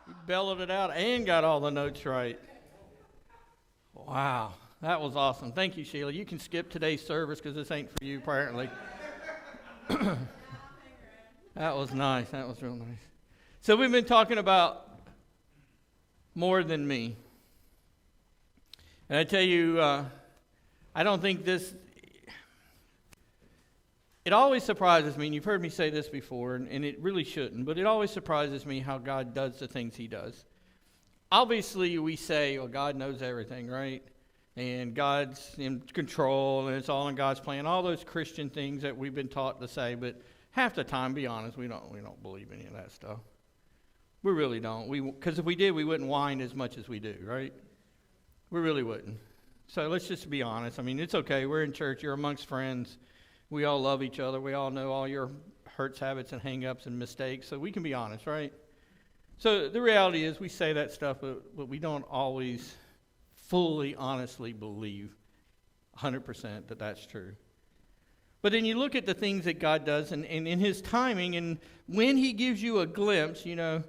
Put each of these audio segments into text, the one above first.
You bellowed it out and got all the notes right. Wow, that was awesome. Thank you, Sheila. You can skip today's service because this ain't for you, apparently. That was nice. That was real nice. So we've been talking about more than me. And I tell you, I don't think this... It always surprises me, and you've heard me say this before, and it really shouldn't, but it always surprises me how God does the things he does. Obviously, we say, well, God knows everything, right? And God's in control, and it's all in God's plan. All those Christian things that we've been taught to say, but half the time, be honest, we don't believe any of that stuff. We really don't. Because if we did, we wouldn't whine as much as we do, right? We really wouldn't. So let's just be honest. I mean, it's okay. We're in church. You're amongst friends. We all love each other. We all know all your hurts, habits, and hang-ups and mistakes, so we can be honest, right? So the reality is we say that stuff, but we don't always fully, honestly believe 100% that that's true. But then you look at the things that God does, and in his timing, and when he gives you a glimpse, you know,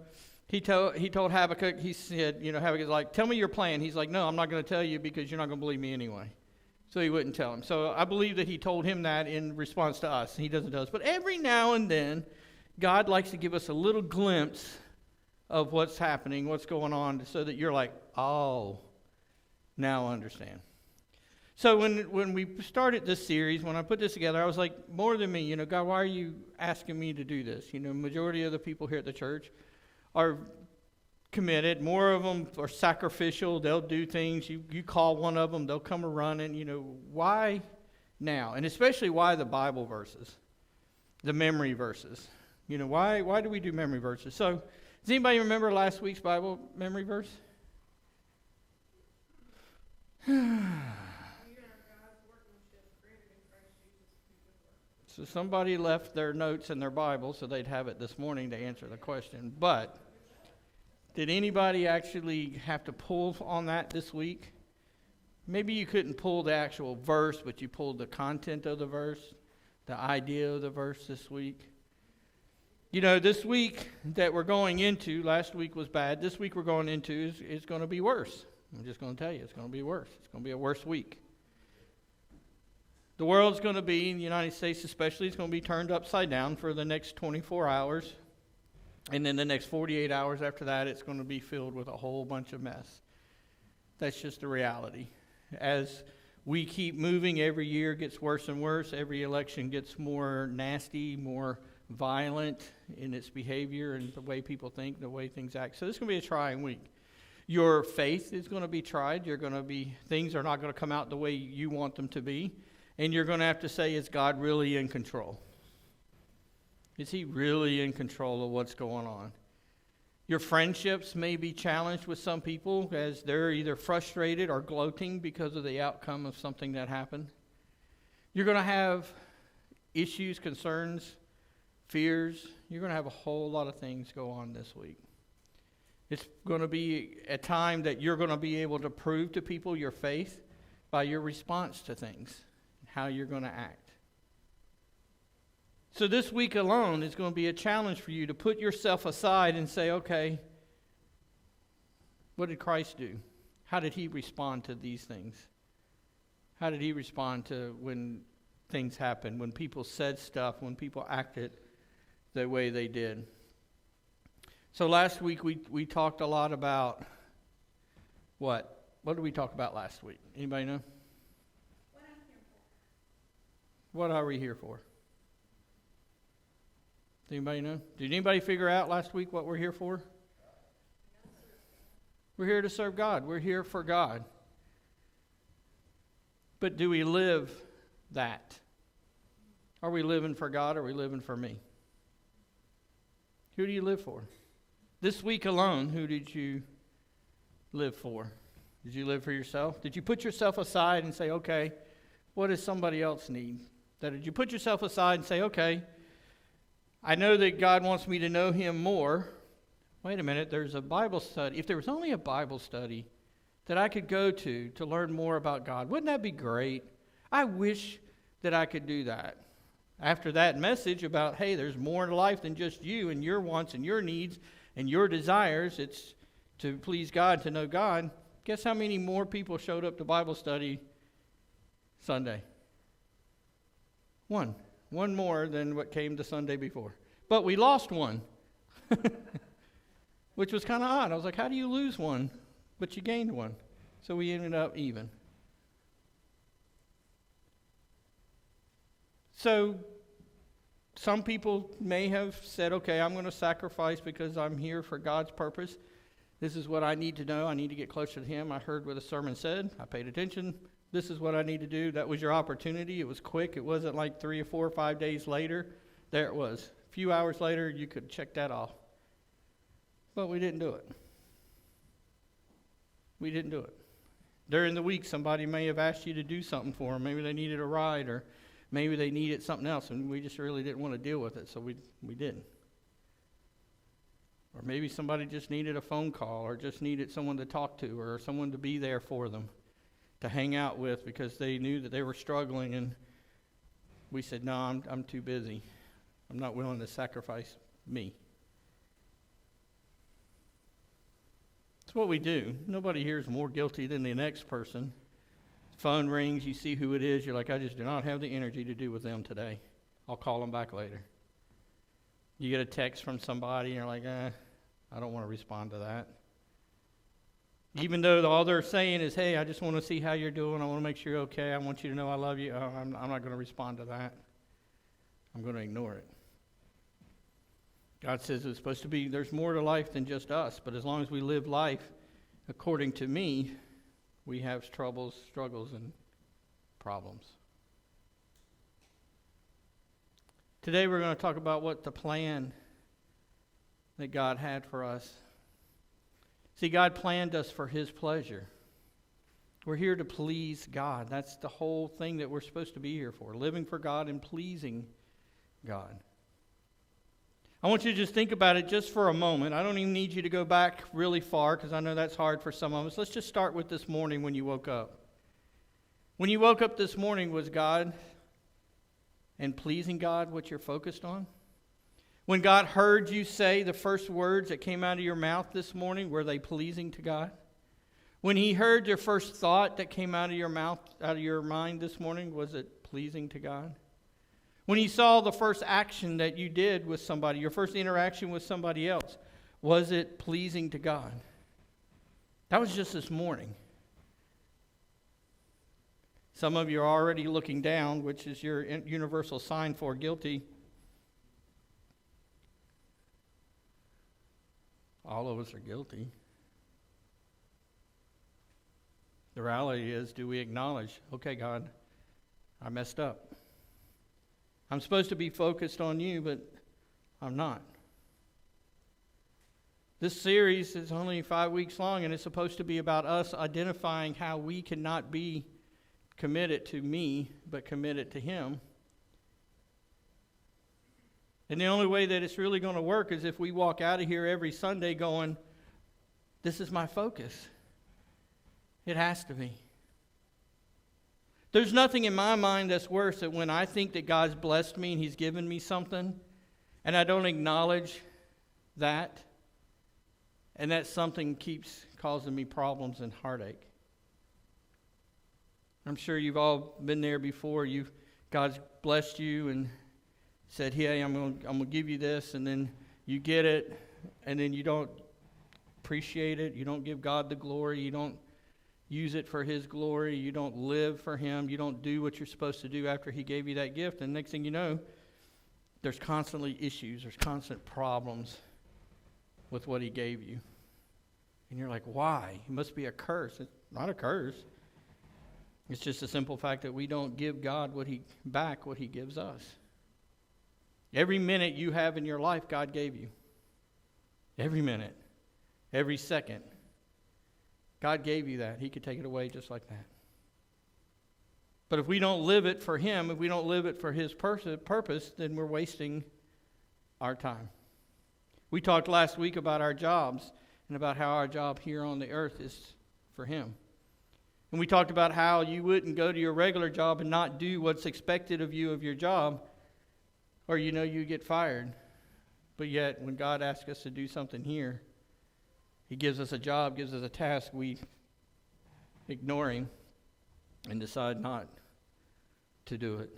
he told Habakkuk, he said, you know, Habakkuk's like, tell me your plan. He's like, no, I'm not going to tell you because you're not going to believe me anyway. So he wouldn't tell him. So I believe that he told him that in response to us. He doesn't tell us. But every now and then, God likes to give us a little glimpse of what's happening, what's going on, so that you're like, oh, now I understand. So when we started this series, when I put this together, I was like, more than me, you know, God, why are you asking me to do this? You know, majority of the people here at the church are committed. More of them are sacrificial. They'll do things. You call one of them, they'll come running. You know, why now? And especially why the Bible verses, the memory verses. You know, why do we do memory verses? So does anybody remember last week's Bible memory verse? So somebody left their notes in their Bible so they'd have it this morning to answer the question. But did anybody actually have to pull on that this week? Maybe you couldn't pull the actual verse, but you pulled the content of the verse, the idea of the verse this week. You know, this week that we're going into, last week was bad. This week we're going into is going to be worse. I'm just going to tell you, it's going to be worse. It's going to be a worse week. The world's going to be, in the United States especially, it's going to be turned upside down for the next 24 hours. And then the next 48 hours after that, it's going to be filled with a whole bunch of mess. That's just the reality. As we keep moving, every year gets worse and worse. Every election gets more nasty, more violent in its behavior and the way people think, the way things act. So this is going to be a trying week. Your faith is going to be tried. Things are not going to come out the way you want them to be. And you're going to have to say, is God really in control? Is he really in control of what's going on? Your friendships may be challenged with some people as they're either frustrated or gloating because of the outcome of something that happened. You're going to have issues, concerns, fears. You're going to have a whole lot of things go on this week. It's going to be a time that you're going to be able to prove to people your faith by your response to things, how you're going to act. So this week alone is going to be a challenge for you to put yourself aside and say, okay, what did Christ do? How did he respond to these things? How did he respond to when things happened, when people said stuff, when people acted the way they did? So last week we talked a lot about what? What did we talk about last week? Anybody know? What are we here for? Does anybody know? Did anybody figure out last week what we're here for? We're here to serve God. We're here for God. But do we live that? Are we living for God or are we living for me? Who do you live for? This week alone, who did you live for? Did you live for yourself? Did you put yourself aside and say, okay, what does somebody else need? Did you put yourself aside and say, okay, I know that God wants me to know him more. Wait a minute, there's a Bible study. If there was only a Bible study that I could go to learn more about God, wouldn't that be great? I wish that I could do that. After that message about, hey, there's more in life than just you and your wants and your needs and your desires, it's to please God, to know God, guess how many more people showed up to Bible study Sunday? One. One more than what came the Sunday before. But we lost one, which was kind of odd. I was like, how do you lose one, but you gained one? So we ended up even. So some people may have said, okay, I'm going to sacrifice because I'm here for God's purpose. This is what I need to know. I need to get closer to Him. I heard what the sermon said. I paid attention. This is what I need to do. That was your opportunity. It was quick. It wasn't like 3 or 4 or 5 days later. There it was. A few hours later, you could check that off. But we didn't do it. We didn't do it. During the week, somebody may have asked you to do something for them. Maybe they needed a ride, or maybe they needed something else, and we just really didn't want to deal with it, so we didn't. Or maybe somebody just needed a phone call, or just needed someone to talk to, or someone to be there for them, to hang out with, because they knew that they were struggling, and we said, no, I'm too busy. I'm not willing to sacrifice me. It's what we do. Nobody here is more guilty than the next person. Phone rings, you see who it is, you're like, I just do not have the energy to do with them today. I'll call them back later. You get a text from somebody, and you're like, I don't want to respond to that. Even though all they're saying is, hey, I just want to see how you're doing. I want to make sure you're okay. I want you to know I love you. I'm not going to respond to that. I'm going to ignore it. God says it's supposed to be, there's more to life than just us. But as long as we live life according to me, we have troubles, struggles, and problems. Today we're going to talk about what the plan that God had for us. See, God planned us for His pleasure. We're here to please God. That's the whole thing that we're supposed to be here for, living for God and pleasing God. I want you to just think about it just for a moment. I don't even need you to go back really far, because I know that's hard for some of us. Let's just start with this morning when you woke up. When you woke up this morning, was God and pleasing God what you're focused on? When God heard you say the first words that came out of your mouth this morning, were they pleasing to God? When He heard your first thought that came out of your mouth, out of your mind this morning, was it pleasing to God? When He saw the first action that you did with somebody, your first interaction with somebody else, was it pleasing to God? That was just this morning. Some of you are already looking down, which is your universal sign for guilty. All of us are guilty. The reality is, do we acknowledge, okay, God, I messed up. I'm supposed to be focused on you, but I'm not. This series is only 5 weeks long, and it's supposed to be about us identifying how we cannot be committed to me, but committed to Him. And the only way that it's really going to work is if we walk out of here every Sunday going, this is my focus. It has to be. There's nothing in my mind that's worse than when I think that God's blessed me and He's given me something, and I don't acknowledge that, and that something keeps causing me problems and heartache. I'm sure you've all been there before. God's blessed you and said, hey, I'm going to give you this, and then you get it, and then you don't appreciate it. You don't give God the glory. You don't use it for His glory. You don't live for Him. You don't do what you're supposed to do after He gave you that gift. And next thing you know, there's constantly issues. There's constant problems with what He gave you. And you're like, why? It must be a curse. It's not a curse. It's just a simple fact that we don't give God what He gives us. Every minute you have in your life, God gave you. Every minute. Every second. God gave you that. He could take it away just like that. But if we don't live it for Him, if we don't live it for His purpose, then we're wasting our time. We talked last week about our jobs and about how our job here on the earth is for Him. And we talked about how you wouldn't go to your regular job and not do what's expected of you of your job, or you get fired. But yet, when God asks us to do something here, He gives us a job, gives us a task, we ignore Him and decide not to do it.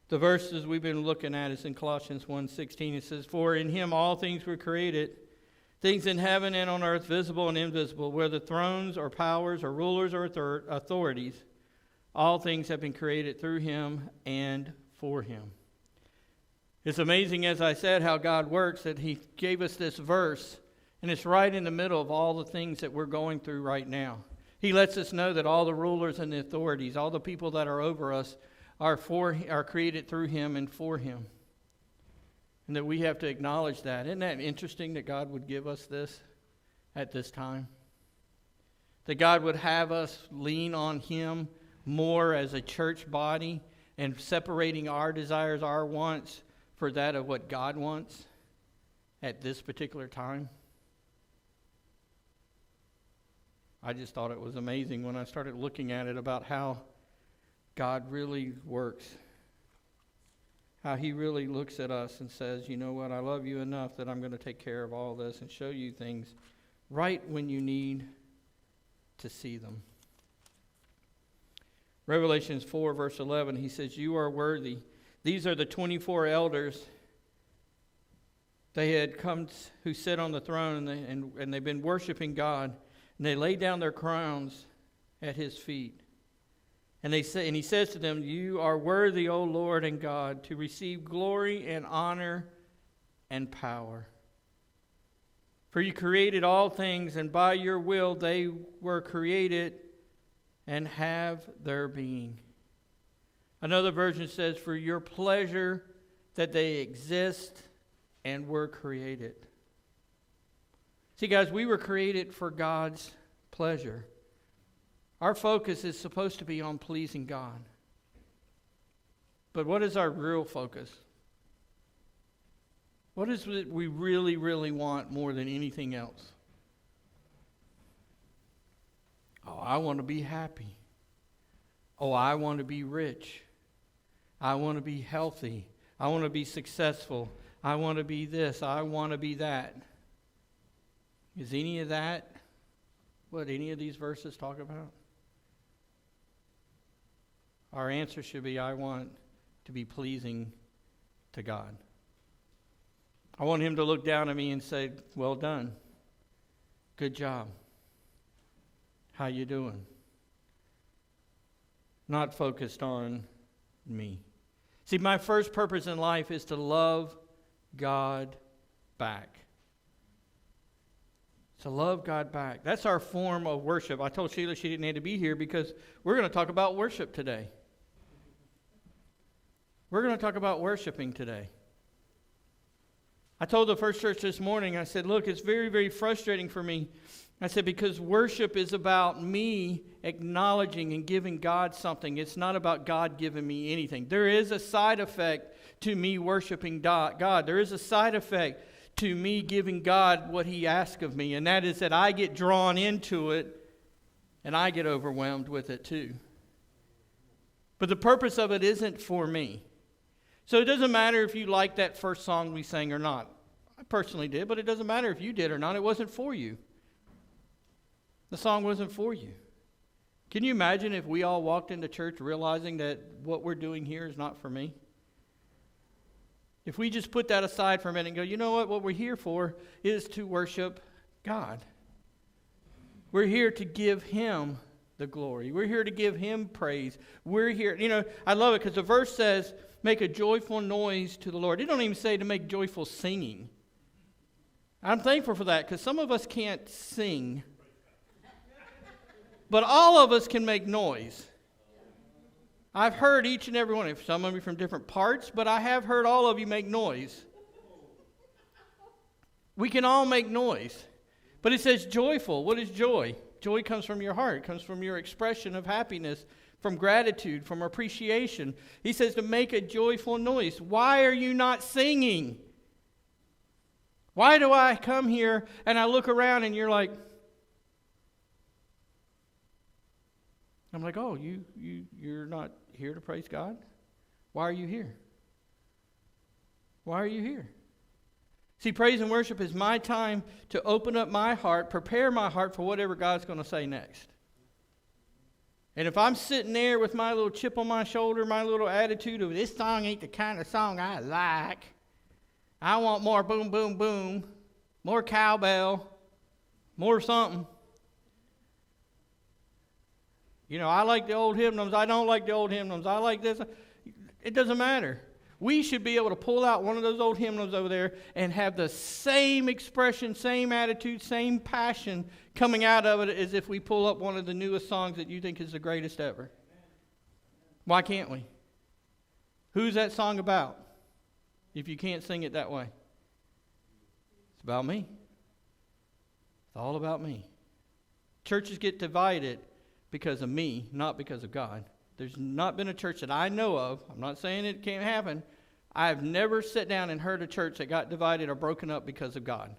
The verses we've been looking at is in Colossians 1:16. It says, "For in Him all things were created, things in heaven and on earth, visible and invisible, whether thrones or powers or rulers or authorities. All things have been created through Him and for Him." It's amazing, as I said, how God works, that He gave us this verse, and it's right in the middle of all the things that we're going through right now. He lets us know that all the rulers and the authorities, all the people that are over us, are created through Him and for Him. And that we have to acknowledge that. Isn't that interesting that God would give us this at this time? That God would have us lean on Him more as a church body and separating our desires, our wants, for that of what God wants at this particular time. I just thought it was amazing when I started looking at it about how God really works. How He really looks at us and says, you know what, I love you enough that I'm going to take care of all this and show you things right when you need to see them. Revelations 4, verse 11, He says, "You are worthy." These are the 24 elders. They had come who sit on the throne, and they've been worshiping God. And they lay down their crowns at His feet. And He says to them, "You are worthy, O Lord and God, to receive glory and honor and power. For you created all things, and by your will they were created and have their being." Another version says, "For your pleasure that they exist and were created." See, guys, we were created for God's pleasure. Our focus is supposed to be on pleasing God. But what is our real focus? What is it we really, really want more than anything else? Oh, I want to be happy. Oh, I want to be rich. I want to be healthy. I want to be successful. I want to be this. I want to be that. Is any of that what any of these verses talk about? Our answer should be, I want to be pleasing to God. I want Him to look down at me and say, well done. Good job. How you doing? Not focused on me. See, my first purpose in life is to love God back. To love God back. That's our form of worship. I told Sheila she didn't need to be here because we're going to talk about worship today. We're going to talk about worshiping today. I told the First Church this morning, I said, look, it's very, very frustrating for me. I said, because worship is about me acknowledging and giving God something. It's not about God giving me anything. There is a side effect to me worshiping God. There is a side effect to me giving God what He asks of me, and that is that I get drawn into it and I get overwhelmed with it too. But the purpose of it isn't for me. So it doesn't matter if you like that first song we sang or not. I personally did, but it doesn't matter if you did or not. It wasn't for you. The song wasn't for you. Can you imagine if we all walked into church realizing that what we're doing here is not for me? If we just put that aside for a minute and go, you know what we're here for is to worship God. We're here to give Him the glory. We're here to give Him praise. We're here, I love it because the verse says, make a joyful noise to the Lord. It don't even say to make joyful singing. I'm thankful for that because some of us can't sing. But all of us can make noise. I've heard each and every one of you, some of you from different parts, but I have heard all of you make noise. We can all make noise. But it says joyful. What is joy? Joy comes from your heart. It comes from your expression of happiness, from gratitude, from appreciation. He says to make a joyful noise. Why are you not singing? Why do I come here and I look around and you're like, I'm like, oh, you're not here to praise God? Why are you here? Why are you here? See, praise and worship is my time to open up my heart, prepare my heart for whatever God's going to say next. And if I'm sitting there with my little chip on my shoulder, my little attitude of this song ain't the kind of song I like, I want more boom, boom, boom, more cowbell, more something. You know, I like the old hymnals. I don't like the old hymnals. I like this. It doesn't matter. We should be able to pull out one of those old hymnals over there and have the same expression, same attitude, same passion coming out of it as if we pull up one of the newest songs that you think is the greatest ever. Why can't we? Who's that song about? If you can't sing it that way. It's about me. It's all about me. Churches get divided because of me, not because of God. There's not been a church that I know of. I'm not saying it can't happen. I've never sat down and heard a church that got divided or broken up because of God.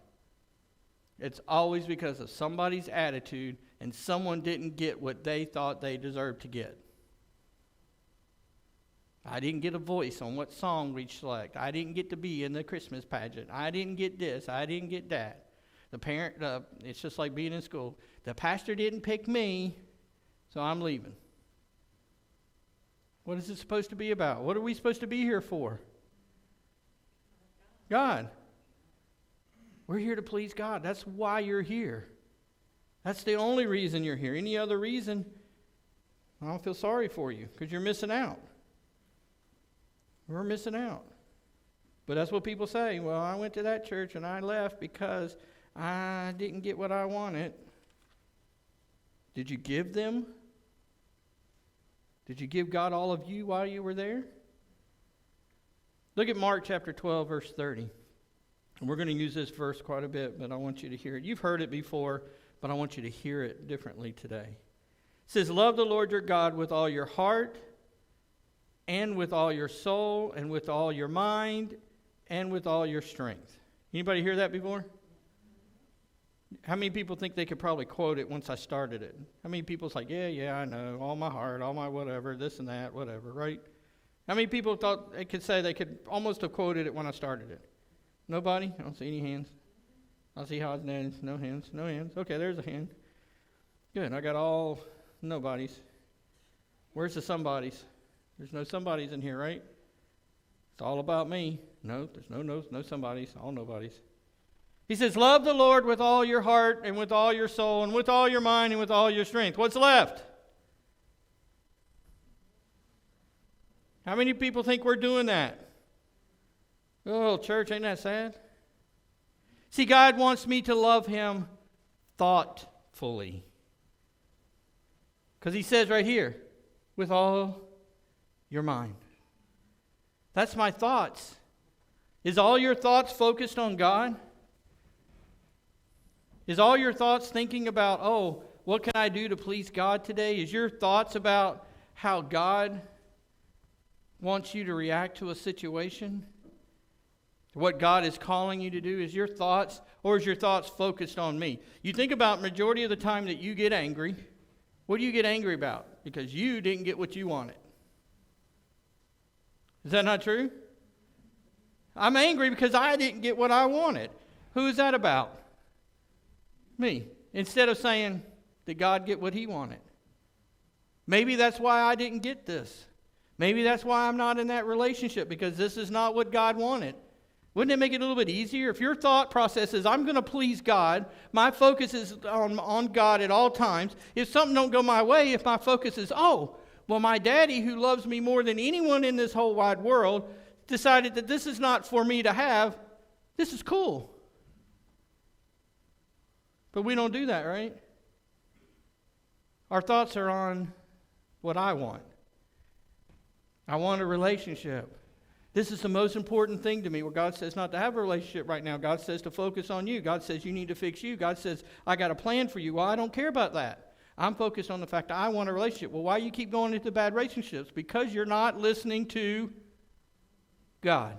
It's always because of somebody's attitude and someone didn't get what they thought they deserved to get. I didn't get a voice on what song we select. I didn't get to be in the Christmas pageant. I didn't get this. I didn't get that. The parent, it's just like being in school. The pastor didn't pick me, so I'm leaving. What is it supposed to be about? What are we supposed to be here for? God. We're here to please God. That's why you're here. That's the only reason you're here. Any other reason, I don't feel sorry for you because you're missing out. We're missing out. But that's what people say. Well, I went to that church and I left because I didn't get what I wanted. Did you give them? Did you give God all of you while you were there? Look at Mark chapter 12, verse 30. And we're going to use this verse quite a bit, but I want you to hear it. You've heard it before, but I want you to hear it differently today. It says, love the Lord your God with all your heart, and with all your soul, and with all your mind, and with all your strength. Anybody hear that before? How many people think they could probably quote it once I started it? How many people's like, yeah, I know, all my heart, all my whatever, this and that, whatever, right? How many people thought they could say they could almost have quoted it when I started it? Nobody? I don't see any hands. I see Hod's hands. No hands. No hands. Okay, there's a hand. Good. I got all nobodies. Where's the somebodies? There's no somebodies in here, right? It's all about me. No, there's no somebodies. All nobodies. He says, love the Lord with all your heart and with all your soul and with all your mind and with all your strength. What's left? How many people think we're doing that? Oh, church, ain't that sad? See, God wants me to love Him thoughtfully. Because He says right here, with all your mind. That's my thoughts. Is all your thoughts focused on God? Is all your thoughts thinking about, oh, what can I do to please God today? Is your thoughts about how God wants you to react to a situation? What God is calling you to do? Is your thoughts, or is your thoughts focused on me? You think about majority of the time that you get angry. What do you get angry about? Because you didn't get what you wanted. Is that not true? I'm angry because I didn't get what I wanted. Who is that about? Me. Instead of saying, did God get what He wanted? Maybe that's why I didn't get this. Maybe that's why I'm not in that relationship, because this is not what God wanted. Wouldn't it make it a little bit easier if your thought process is, I'm going to please God, my focus is on God at all times. If something don't go my way, if my focus is, oh, well, my daddy, who loves me more than anyone in this whole wide world, decided that this is not for me to have, this is cool. But we don't do that, right? Our thoughts are on what I want. I want a relationship. This is the most important thing to me, where God says not to have a relationship right now. God says to focus on you. God says you need to fix you. God says, I got a plan for you. Well, I don't care about that. I'm focused on the fact that I want a relationship. Well, why do you keep going into bad relationships? Because you're not listening to God.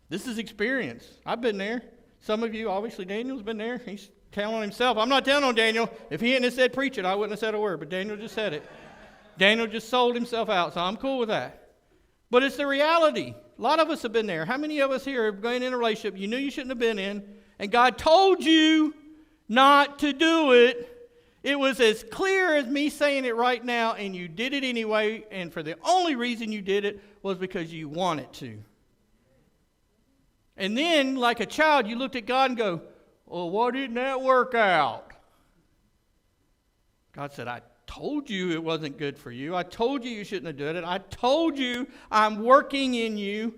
This is experience. I've been there. Some of you, obviously Daniel's been there. He's telling on himself. I'm not telling on Daniel. If he hadn't have said preach it, I wouldn't have said a word. But Daniel just said it. Daniel just sold himself out, so I'm cool with that. But it's the reality. A lot of us have been there. How many of us here are going in a relationship you knew you shouldn't have been in, and God told you not to do it? It was as clear as me saying it right now, and you did it anyway, and for the only reason you did it was because you wanted to. And then, like a child, you looked at God and go, well, why didn't that work out? God said, I told you it wasn't good for you. I told you you shouldn't have done it. I told you I'm working in you.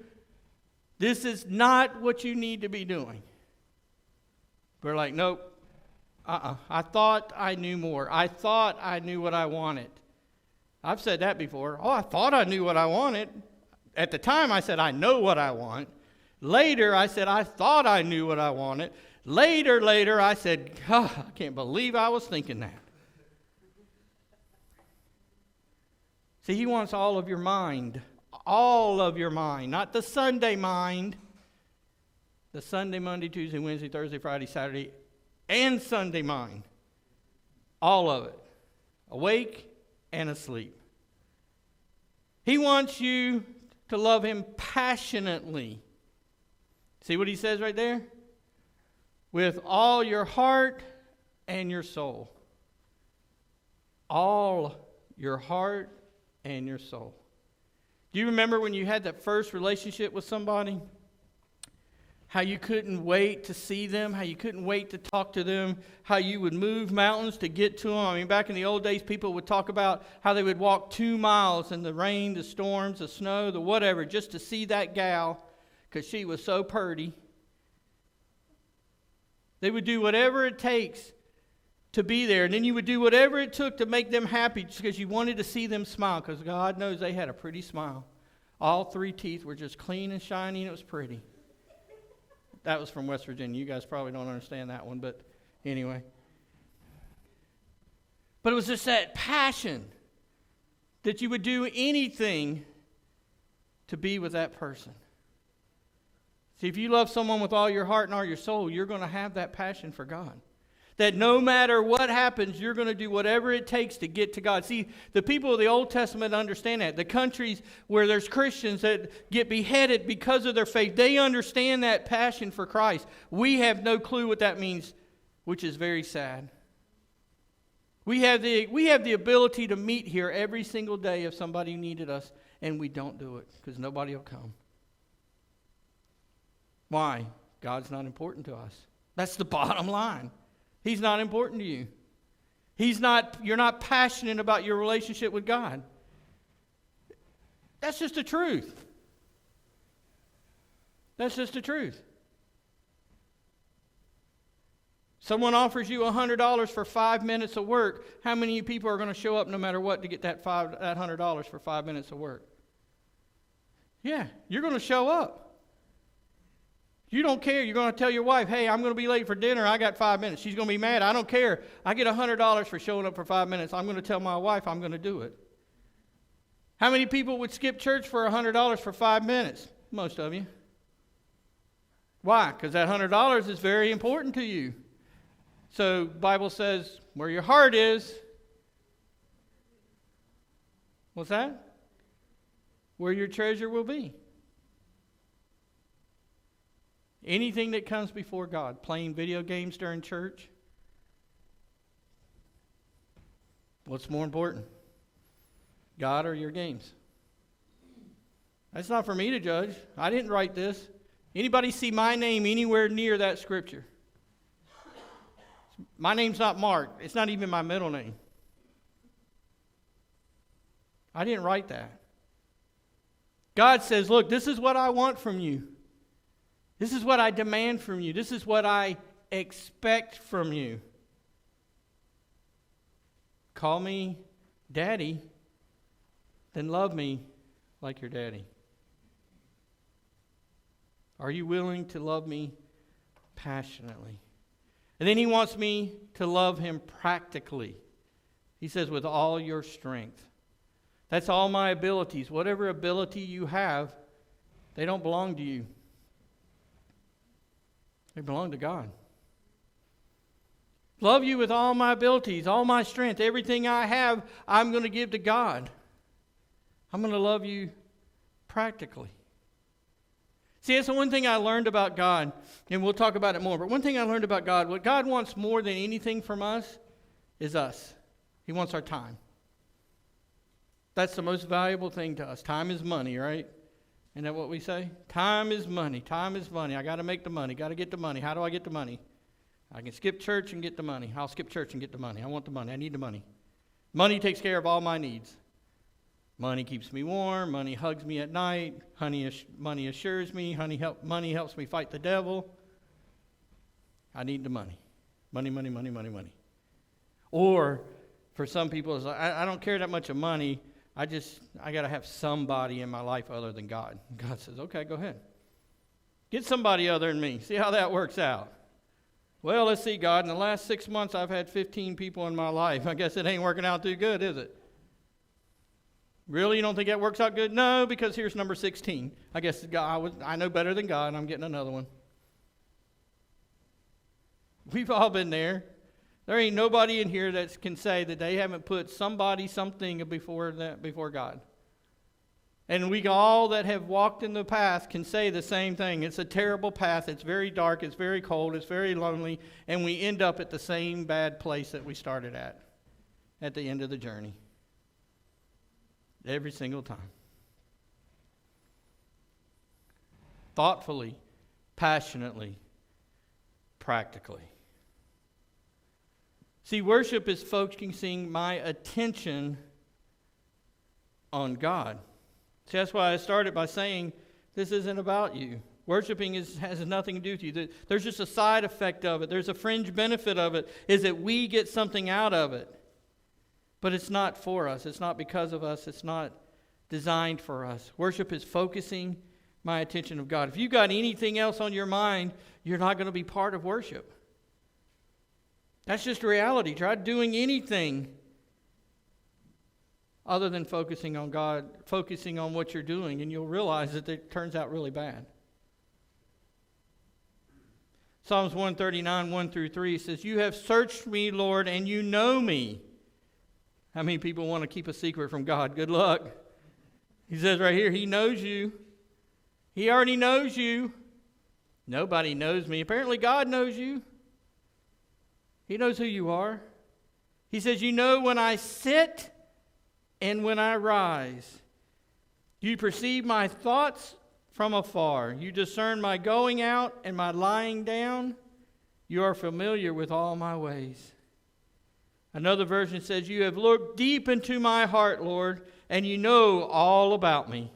This is not what you need to be doing. We're like, nope. I thought I knew more. I thought I knew what I wanted. I've said that before. Oh, I thought I knew what I wanted. At the time, I said, I know what I want. Later, I said, I thought I knew what I wanted. Later, I said, I can't believe I was thinking that. See, he wants all of your mind. All of your mind. Not the Sunday mind. The Sunday, Monday, Tuesday, Wednesday, Thursday, Friday, Saturday, and Sunday mind. All of it. Awake and asleep. He wants you to love him passionately. See what he says right there? With all your heart and your soul. All your heart and your soul. Do you remember when you had that first relationship with somebody? How you couldn't wait to see them, how you couldn't wait to talk to them, how you would move mountains to get to them. I mean, back in the old days, people would talk about how they would walk 2 miles in the rain, the storms, the snow, the whatever, just to see that gal because she was so purty. They would do whatever it takes to be there, and then you would do whatever it took to make them happy just because you wanted to see them smile, because God knows they had a pretty smile. All 3 teeth were just clean and shiny, and it was pretty. That was from West Virginia. You guys probably don't understand that one, but anyway. But it was just that passion that you would do anything to be with that person. See, if you love someone with all your heart and all your soul, you're going to have that passion for God. That no matter what happens, you're going to do whatever it takes to get to God. See, the people of the Old Testament understand that. The countries where there's Christians that get beheaded because of their faith, they understand that passion for Christ. We have no clue what that means, which is very sad. We have the ability to meet here every single day if somebody needed us, and we don't do it because nobody will come. Why? God's not important to us. That's the bottom line. He's not important to you. You're not passionate about your relationship with God. That's just the truth. That's just the truth. Someone offers you $100 for 5 minutes of work. How many of you people are going to show up no matter what to get that $100 for 5 minutes of work? Yeah, you're going to show up. You don't care. You're going to tell your wife, hey, I'm going to be late for dinner. I got 5 minutes. She's going to be mad. I don't care. I get $100 for showing up for 5 minutes. I'm going to tell my wife I'm going to do it. How many people would skip church for $100 for 5 minutes? Most of you. Why? Because that $100 is very important to you. So the Bible says where your heart is, what's that? Where your treasure will be. Anything that comes before God, playing video games during church, what's more important? God or your games? That's not for me to judge. I didn't write this. Anybody see my name anywhere near that scripture? My name's not Mark. It's not even my middle name. I didn't write that. God says, look, this is what I want from you. This is what I demand from you. This is what I expect from you. Call me daddy, then love me like your daddy. Are you willing to love me passionately? And then he wants me to love him practically. He says, with all your strength. That's all my abilities. Whatever ability you have, they don't belong to you. They belong to God. Love you with all my abilities, all my strength. Everything I have, I'm going to give to God. I'm going to love you practically. See, that's the one thing I learned about God, and we'll talk about it more, but one thing I learned about God, what God wants more than anything from us is us. He wants our time. That's the most valuable thing to us. Time is money, right? Isn't that what we say? Time is money. Time is money. I got to make the money. Got to get the money. How do I get the money? I can skip church and get the money. I'll skip church and get the money. I want the money. I need the money. Money takes care of all my needs. Money keeps me warm. Money hugs me at night. Money assures me. Money helps me fight the devil. I need the money. Money, money, money, money, money. Or for some people, it's like, I don't care that much of money. I got to have somebody in my life other than God. God says, okay, go ahead. Get somebody other than me. See how that works out. Well, let's see, God. In the last 6 months, I've had 15 people in my life. I guess it ain't working out too good, is it? Really? You don't think that works out good? No, because here's number 16. I guess I know better than God, and I'm getting another one. We've all been there. There ain't nobody in here that can say that they haven't put somebody, something before God. And we all that have walked in the path can say the same thing. It's a terrible path. It's very dark. It's very cold. It's very lonely. And we end up at the same bad place that we started at the end of the journey. Every single time. Thoughtfully, passionately, practically. See, worship is focusing my attention on God. See, that's why I started by saying this isn't about you. Worshiping has nothing to do with you. There's just a side effect of it. There's a fringe benefit of it, is that we get something out of it. But it's not for us. It's not because of us. It's not designed for us. Worship is focusing my attention of God. If you got anything else on your mind, you're not going to be part of worship. That's just reality. Try doing anything other than focusing on God, focusing on what you're doing, and you'll realize that it turns out really bad. Psalms 139, 1 through 3 says, "You have searched me, Lord, and you know me." How many people want to keep a secret from God? Good luck. He says right here, He knows you. He already knows you. Nobody knows me. Apparently God knows you. He knows who you are. He says, "You know when I sit and when I rise. You perceive my thoughts from afar. You discern my going out and my lying down. You are familiar with all my ways." Another version says, "You have looked deep into my heart, Lord, and you know all about me.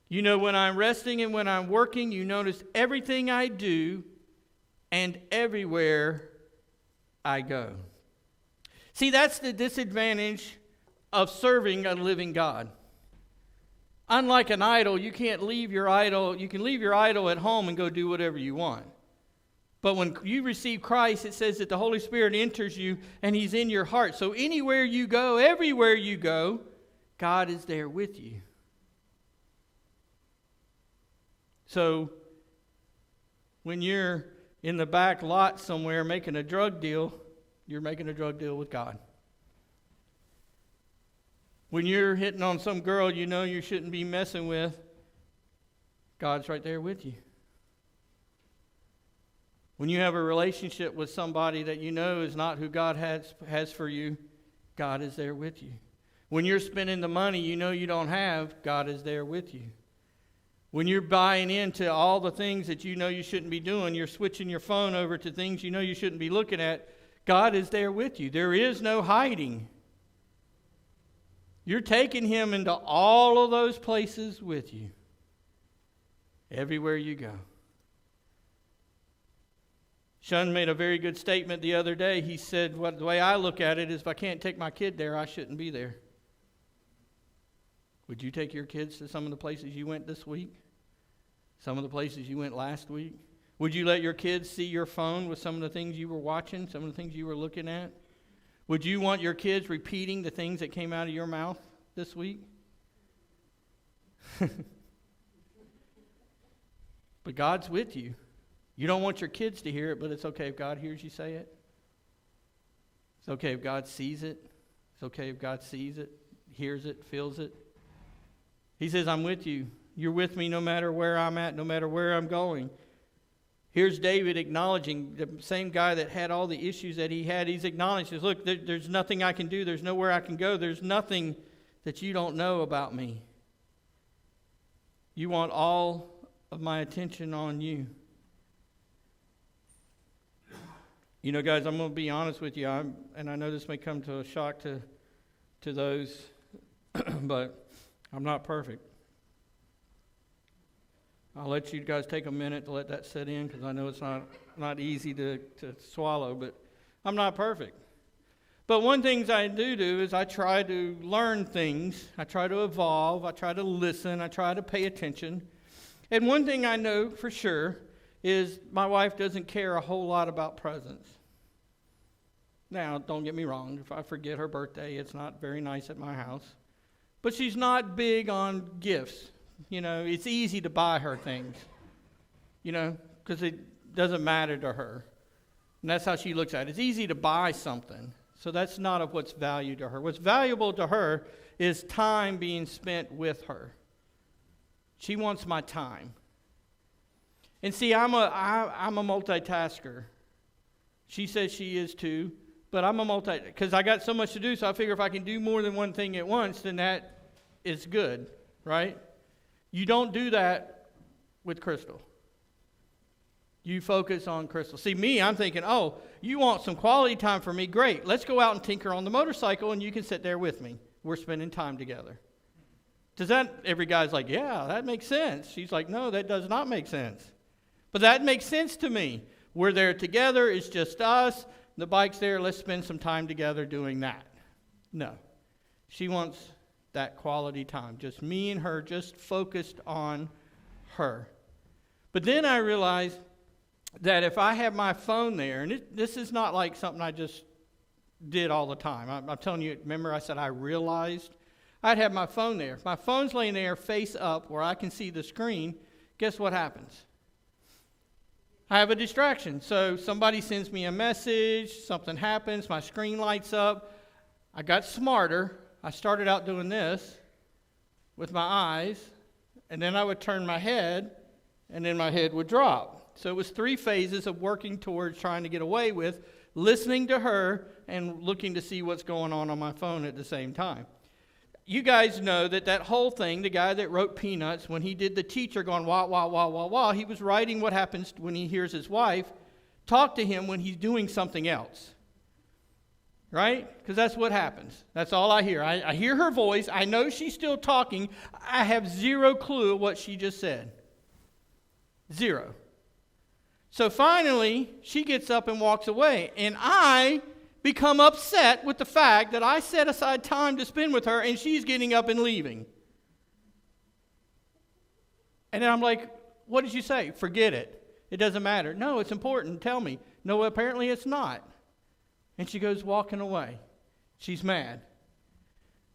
You know when I'm resting and when I'm working. You notice everything I do and everywhere I go." See, that's the disadvantage of serving a living God. Unlike an idol, you can't leave your idol. You can leave your idol at home and go do whatever you want. But when you receive Christ, it says that the Holy Spirit enters you and He's in your heart. So anywhere you go, everywhere you go, God is there with you. So when you're in the back lot somewhere making a drug deal, you're making a drug deal with God. When you're hitting on some girl you know you shouldn't be messing with, God's right there with you. When you have a relationship with somebody that you know is not who God has for you, God is there with you. When you're spending the money you know you don't have, God is there with you. When you're buying into all the things that you know you shouldn't be doing, you're switching your phone over to things you know you shouldn't be looking at, God is there with you. There is no hiding. You're taking Him into all of those places with you. Everywhere you go. Shun made a very good statement the other day. He said, the way I look at it is if I can't take my kid there, I shouldn't be there. Would you take your kids to some of the places you went this week? Some of the places you went last week? Would you let your kids see your phone with some of the things you were watching, some of the things you were looking at? Would you want your kids repeating the things that came out of your mouth this week? But God's with you. You don't want your kids to hear it, but it's okay if God hears you say it. It's okay if God sees it. It's okay if God sees it, hears it, feels it. He says, "I'm with you. You're with me no matter where I'm at, no matter where I'm going. Here's David acknowledging, the same guy that had all the issues that he had. He's acknowledging, look, there's nothing I can do. There's nowhere I can go. There's nothing that you don't know about me. You want all of my attention on you. You know, guys, I'm going to be honest with you, and I know this may come to a shock to those, but I'm not perfect. I'll let you guys take a minute to let that set in, because I know it's not easy to swallow, but I'm not perfect. But one thing I do is I try to learn things. I try to evolve. I try to listen. I try to pay attention. And one thing I know for sure is my wife doesn't care a whole lot about presents. Now, don't get me wrong. If I forget her birthday, it's not very nice at my house. But she's not big on gifts. You know, it's easy to buy her things, you know, because it doesn't matter to her. And that's how she looks at it. It's easy to buy something. So that's not of what's valued to her. What's valuable to her is time being spent with her. She wants my time. And see, I'm a multitasker. She says she is too, but I'm a because I got so much to do, so I figure if I can do more than one thing at once, then that is good, right? You don't do that with Crystal. You focus on Crystal. See, me, I'm thinking, oh, you want some quality time for me? Great. Let's go out and tinker on the motorcycle, and you can sit there with me. We're spending time together. Does that, every guy's like, yeah, that makes sense. She's like, no, that does not make sense. But that makes sense to me. We're there together. It's just us. The bike's there. Let's spend some time together doing that. No. She wants that quality time. Just me and her, just focused on her. But then I realized that if I have my phone there, and this is not like something I just did all the time. I'm telling you, remember I said I realized? I'd have my phone there. If my phone's laying there face up where I can see the screen, guess what happens? I have a distraction. So somebody sends me a message, something happens, my screen lights up. I got smarter. I started out doing this with my eyes, and then I would turn my head, and then my head would drop. So it was 3 phases of working towards trying to get away with listening to her and looking to see what's going on my phone at the same time. You guys know that whole thing, the guy that wrote Peanuts, when he did the teacher going wah, wah, wah, wah, wah, he was writing what happens when he hears his wife talk to him when he's doing something else. Right? Because that's what happens. That's all I hear. I hear her voice. I know she's still talking. I have zero clue what she just said. Zero. So finally, she gets up and walks away. And I become upset with the fact that I set aside time to spend with her and she's getting up and leaving. And then I'm like, what did you say? Forget it. It doesn't matter. No, it's important. Tell me. No, apparently it's not. And she goes walking away. She's mad.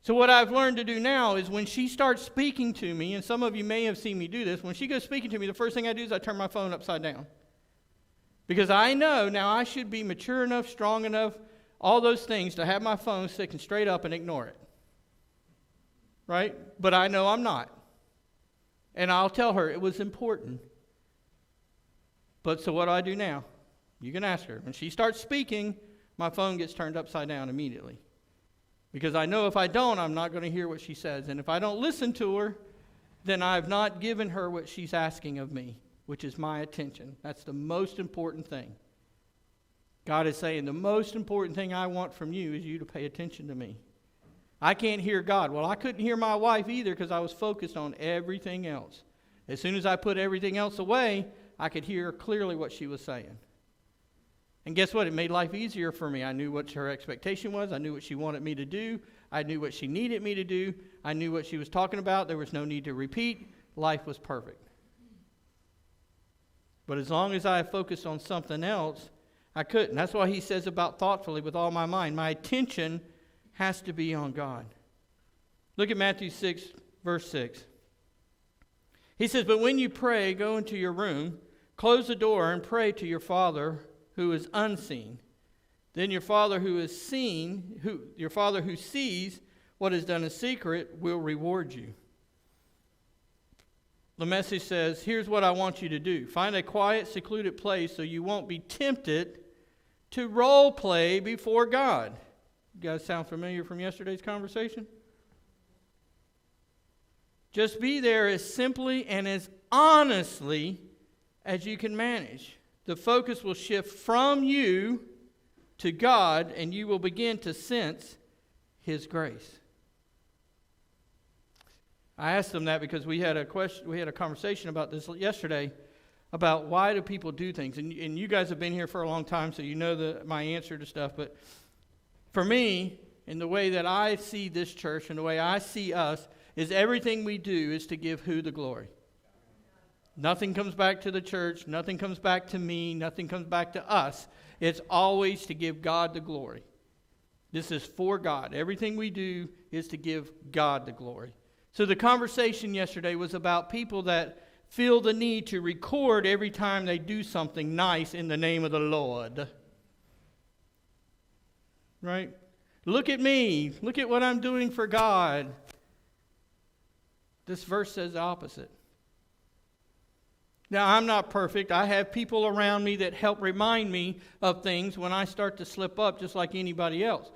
So what I've learned to do now is when she starts speaking to me, and some of you may have seen me do this, when she goes speaking to me, the first thing I do is I turn my phone upside down. Because I know now I should be mature enough, strong enough, all those things to have my phone sticking straight up and ignore it. Right? But I know I'm not. And I'll tell her it was important. But so what do I do now? You can ask her. When she starts speaking, my phone gets turned upside down immediately. Because I know if I don't, I'm not going to hear what she says. And if I don't listen to her, then I've not given her what she's asking of me, which is my attention. That's the most important thing. God is saying the most important thing I want from you is you to pay attention to me. I can't hear God. Well, I couldn't hear my wife either because I was focused on everything else. As soon as I put everything else away, I could hear clearly what she was saying. And guess what? It made life easier for me. I knew what her expectation was. I knew what she wanted me to do. I knew what she needed me to do. I knew what she was talking about. There was no need to repeat. Life was perfect. But as long as I focused on something else, I couldn't. That's why he says about thoughtfully with all my mind. My attention has to be on God. Look at Matthew 6, verse 6. He says, but when you pray, go into your room, close the door, and pray to your Father who is unseen. Then your Father who is seen, your Father who sees what is done in secret will reward you. the Message says, here's what I want you to do. Find a quiet, secluded place so you won't be tempted to role play before God. You guys sound familiar from yesterday's conversation? Just be there as simply and as honestly as you can manage. The focus will shift from you to God, and you will begin to sense His grace. I asked them that because we had a conversation about this yesterday, about why do people do things. And you guys have been here for a long time, so you know my answer to stuff. But for me, in the way that I see this church and the way I see us, is everything we do is to give who the glory? Nothing comes back to the church. Nothing comes back to me. Nothing comes back to us. It's always to give God the glory. This is for God. Everything we do is to give God the glory. So the conversation yesterday was about people that feel the need to record every time they do something nice in the name of the Lord. Right? Look at me. Look at what I'm doing for God. This verse says the opposite. Now, I'm not perfect. I have people around me that help remind me of things when I start to slip up, just like anybody else.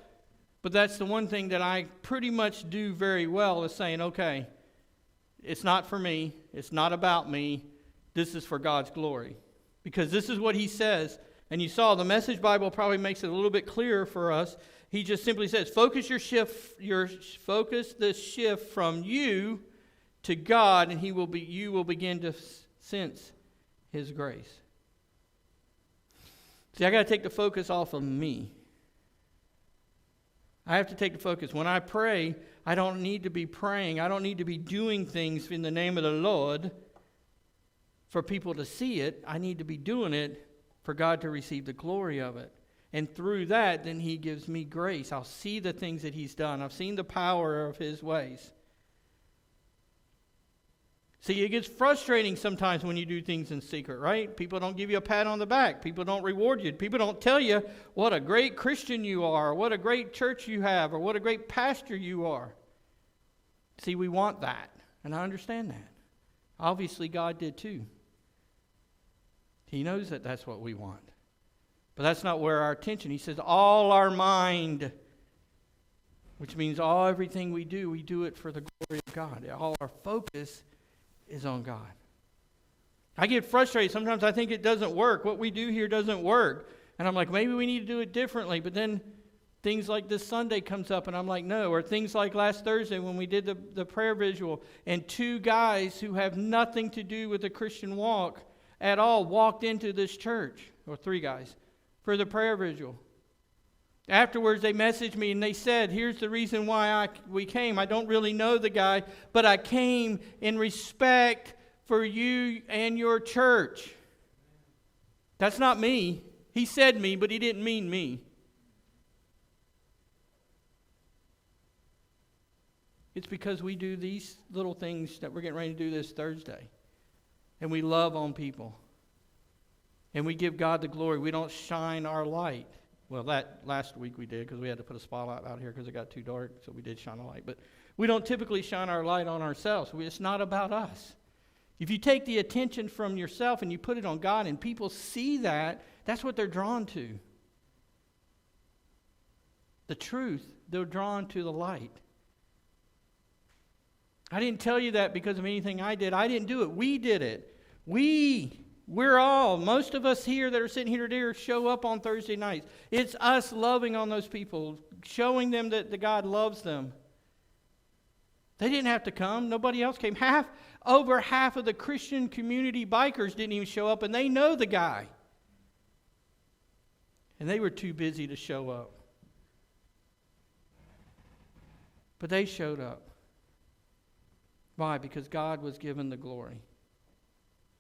But that's the one thing that I pretty much do very well, is saying, okay, it's not for me. It's not about me. This is for God's glory. Because this is what He says. And you saw the Message Bible probably makes it a little bit clearer for us. He just simply says, focus the shift from you to God, and you will begin to sense His grace. See, I got to take the focus off of me. I have to take the focus. When I pray, I don't need to be praying. I don't need to be doing things in the name of the Lord for people to see it. I need to be doing it for God to receive the glory of it. And through that, then He gives me grace. I'll see the things that He's done. I've seen the power of His ways. See, it gets frustrating sometimes when you do things in secret, right? People don't give you a pat on the back. People don't reward you. People don't tell you what a great Christian you are, or what a great church you have, or what a great pastor you are. See, we want that, and I understand that. Obviously, God did too. He knows that that's what we want. But that's not where our attention. He says, all our mind, which means everything we do it for the glory of God. All our focus is on God. I get frustrated. Sometimes I think it doesn't work. What we do here doesn't work. And I'm like, maybe we need to do it differently. But then things like this Sunday comes up and I'm like, no. Or things like last Thursday when we did the prayer visual and two guys who have nothing to do with the Christian walk at all walked into this church, or three guys, for the prayer visual. Afterwards, they messaged me and they said, here's the reason why we came. I don't really know the guy, but I came in respect for you and your church. That's not me. He said me, but he didn't mean me. It's because we do these little things that we're getting ready to do this Thursday. And we love on people. And we give God the glory. We don't shine our light. Well, that last week we did because we had to put a spotlight out here because it got too dark, so we did shine a light. But we don't typically shine our light on ourselves. It's not about us. If you take the attention from yourself and you put it on God and people see that, that's what they're drawn to. The truth, they're drawn to the light. I didn't tell you that because of anything I did. I didn't do it. We did it. Most of us here that are sitting here today show up on Thursday nights. It's us loving on those people, showing them that the God loves them. They didn't have to come. Nobody else came. Over half of the Christian community bikers didn't even show up, and they know the guy. And they were too busy to show up. But they showed up. Why? Because God was given the glory.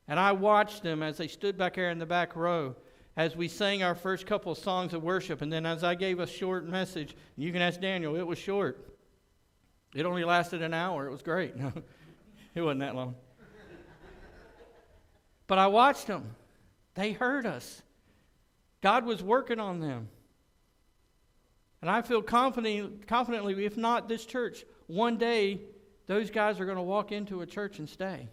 And I watched them as they stood back there in the back row as we sang our first couple of songs of worship. And then as I gave a short message, and you can ask Daniel, it was short. It only lasted an hour. It was great. No, it wasn't that long. But I watched them. They heard us. God was working on them. And I feel confidently, if not this church, one day those guys are going to walk into a church and stay.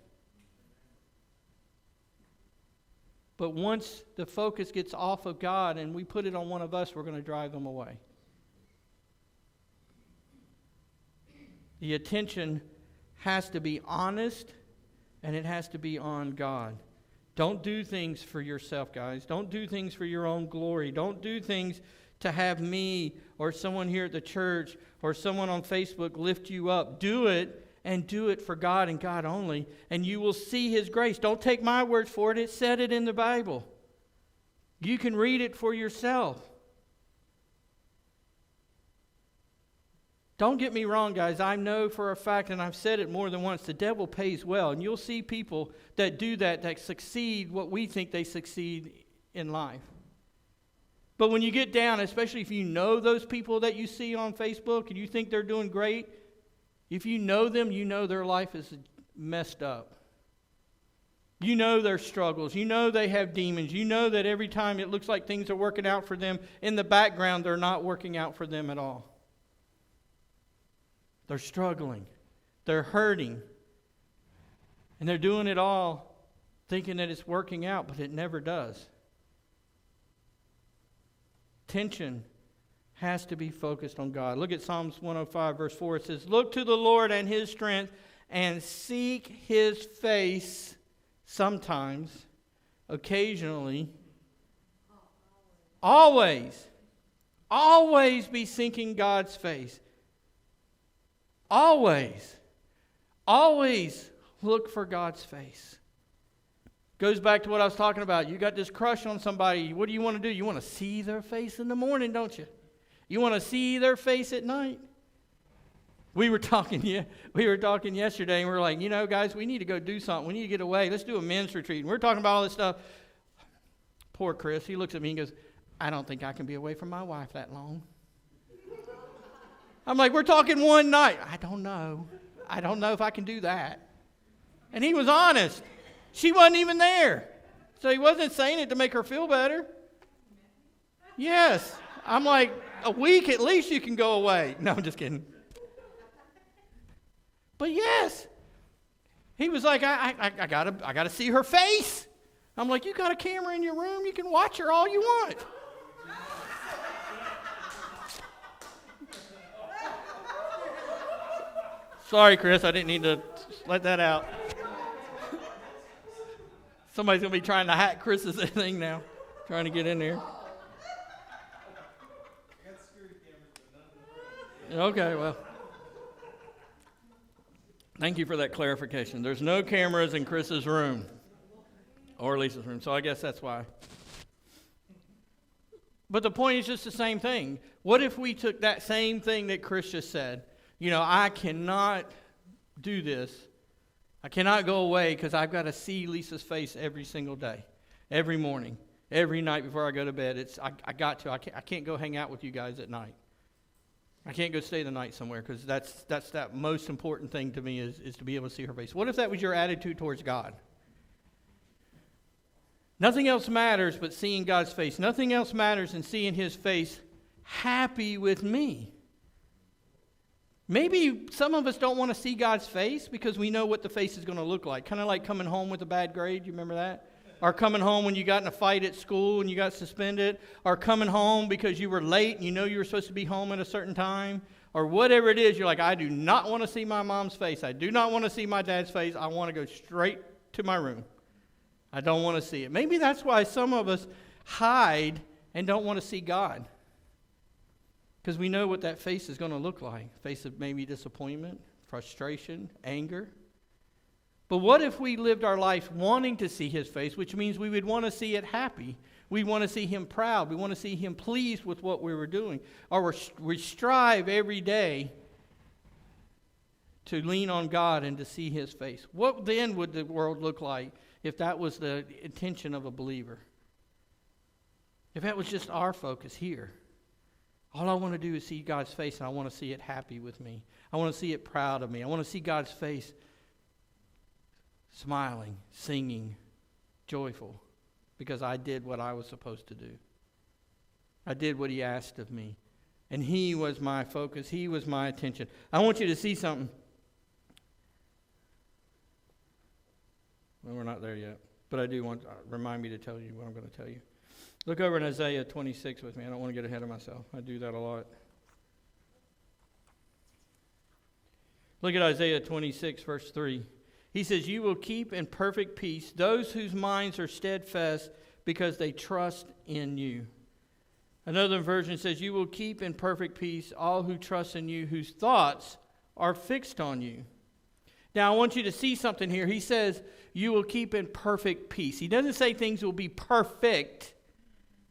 But once the focus gets off of God and we put it on one of us, we're going to drive them away. The attention has to be honest, and it has to be on God. Don't do things for yourself, guys. Don't do things for your own glory. Don't do things to have me or someone here at the church or someone on Facebook lift you up. Do it, and do it for God and God only, and you will see His grace. Don't take my word for it. It said it in the Bible. You can read it for yourself. Don't get me wrong, guys. I know for a fact, and I've said it more than once, the devil pays well. And you'll see people that do that succeed what we think they succeed in life. But when you get down, especially if you know those people that you see on Facebook and you think they're doing great, if you know them, you know their life is messed up. You know their struggles. You know they have demons. You know that every time it looks like things are working out for them, in the background they're not working out for them at all. They're struggling. They're hurting. And they're doing it all thinking that it's working out, but it never does. Attention has to be focused on God. Look at Psalms 105, verse 4. It says, "Look to the Lord and His strength, and seek His face sometimes, occasionally, always. Always be seeking God's face. Always. Always look for God's face." Goes back to what I was talking about. You got this crush on somebody. What do you want to do? You want to see their face in the morning, don't you? You want to see their face at night? We were talking yesterday, and we were like, guys, we need to go do something. We need to get away. Let's do a men's retreat. And we're talking about all this stuff. Poor Chris, he looks at me and goes, "I don't think I can be away from my wife that long." I'm like, "We're talking one night." "I don't know. I don't know if I can do that." And he was honest. She wasn't even there. So he wasn't saying it to make her feel better. Yes. I'm like, a week at least you can go away. No, I'm just kidding. But yes. He was like, I gotta see her face. I'm like, "You got a camera in your room? You can watch her all you want." Sorry, Chris, I didn't need to let that out. Somebody's going to be trying to hack Chris's thing now, trying to get in there. Okay, well. Thank you for that clarification. There's no cameras in Chris's room or Lisa's room, so I guess that's why. But the point is just the same thing. What if we took that same thing that Chris just said? I cannot do this. I cannot go away because I've got to see Lisa's face every single day, every morning, every night before I go to bed. I got to. I can't go hang out with you guys at night. I can't go stay the night somewhere because that's that most important thing to me is to be able to see her face. What if that was your attitude towards God? Nothing else matters but seeing God's face. Nothing else matters than seeing His face happy with me. Maybe some of us don't want to see God's face because we know what the face is going to look like. Kind of like coming home with a bad grade. You remember that? Or coming home when you got in a fight at school and you got suspended. Or coming home because you were late and you know you were supposed to be home at a certain time. Or whatever it is, you're like, "I do not want to see my mom's face. I do not want to see my dad's face. I want to go straight to my room. I don't want to see it." Maybe that's why some of us hide and don't want to see God. Because we know what that face is going to look like. Face of maybe disappointment, frustration, anger. But what if we lived our life wanting to see His face, which means we would want to see it happy. We want to see Him proud. We want to see Him pleased with what we were doing. Or we strive every day to lean on God and to see His face. What then would the world look like if that was the intention of a believer? If that was just our focus here. All I want to do is see God's face, and I want to see it happy with me. I want to see it proud of me. I want to see God's face smiling, singing, joyful, because I did what I was supposed to do. I did what He asked of me, and He was my focus. He was my attention. I want you to see something. Well, we're not there yet. but I do want to remind me to tell you what I'm going to tell you. Look over in Isaiah 26 with me. I don't want to get ahead of myself. I do that a lot. Look at Isaiah 26, verse 3. He says, you will keep in perfect peace those whose minds are steadfast because they trust in you. Another version says, you will keep in perfect peace all who trust in you, whose thoughts are fixed on you. Now, I want you to see something here. He says, you will keep in perfect peace. He doesn't say things will be perfect.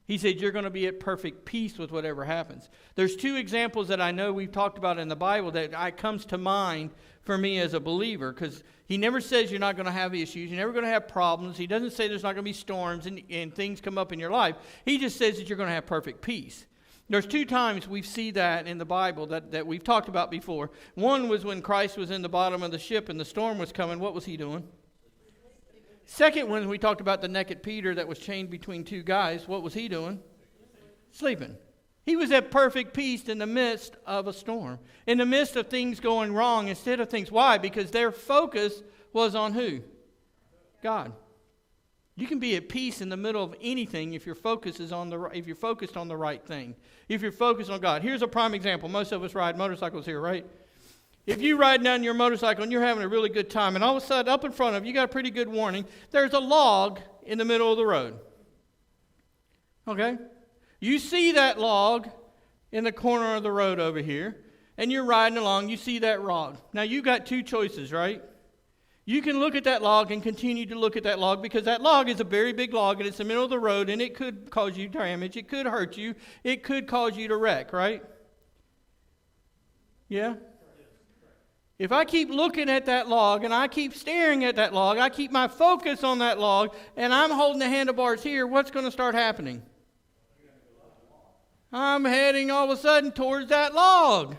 He said you're going to be at perfect peace with whatever happens. There's two examples that I know we've talked about in the Bible that comes to mind for me as a believer, because he never says you're not going to have issues. You're never going to have problems. He doesn't say there's not going to be storms and things come up in your life. He just says that you're going to have perfect peace. There's two times we see that in the Bible that we've talked about before. One was when Christ was in the bottom of the ship and the storm was coming. What was he doing? Second one, we talked about the naked Peter that was chained between two guys. What was he doing? Sleeping. He was at perfect peace in the midst of a storm. In the midst of things going wrong instead of things. Why? Because their focus was on who? God. You can be at peace in the middle of anything if your focus is if you're focused on the right thing. If you're focused on God. Here's a prime example. Most of us ride motorcycles here, right? If you ride down your motorcycle and you're having a really good time, and all of a sudden up in front of you, you got a pretty good warning, there's a log in the middle of the road. Okay? You see that log in the corner of the road over here, and you're riding along, you see that log. Now, you got two choices, right? You can look at that log and continue to look at that log, because that log is a very big log, and it's in the middle of the road, and it could cause you damage, it could hurt you, it could cause you to wreck, right? Yeah? If I keep looking at that log and I keep staring at that log, I keep my focus on that log, and I'm holding the handlebars here, what's going to start happening? I'm heading all of a sudden towards that log.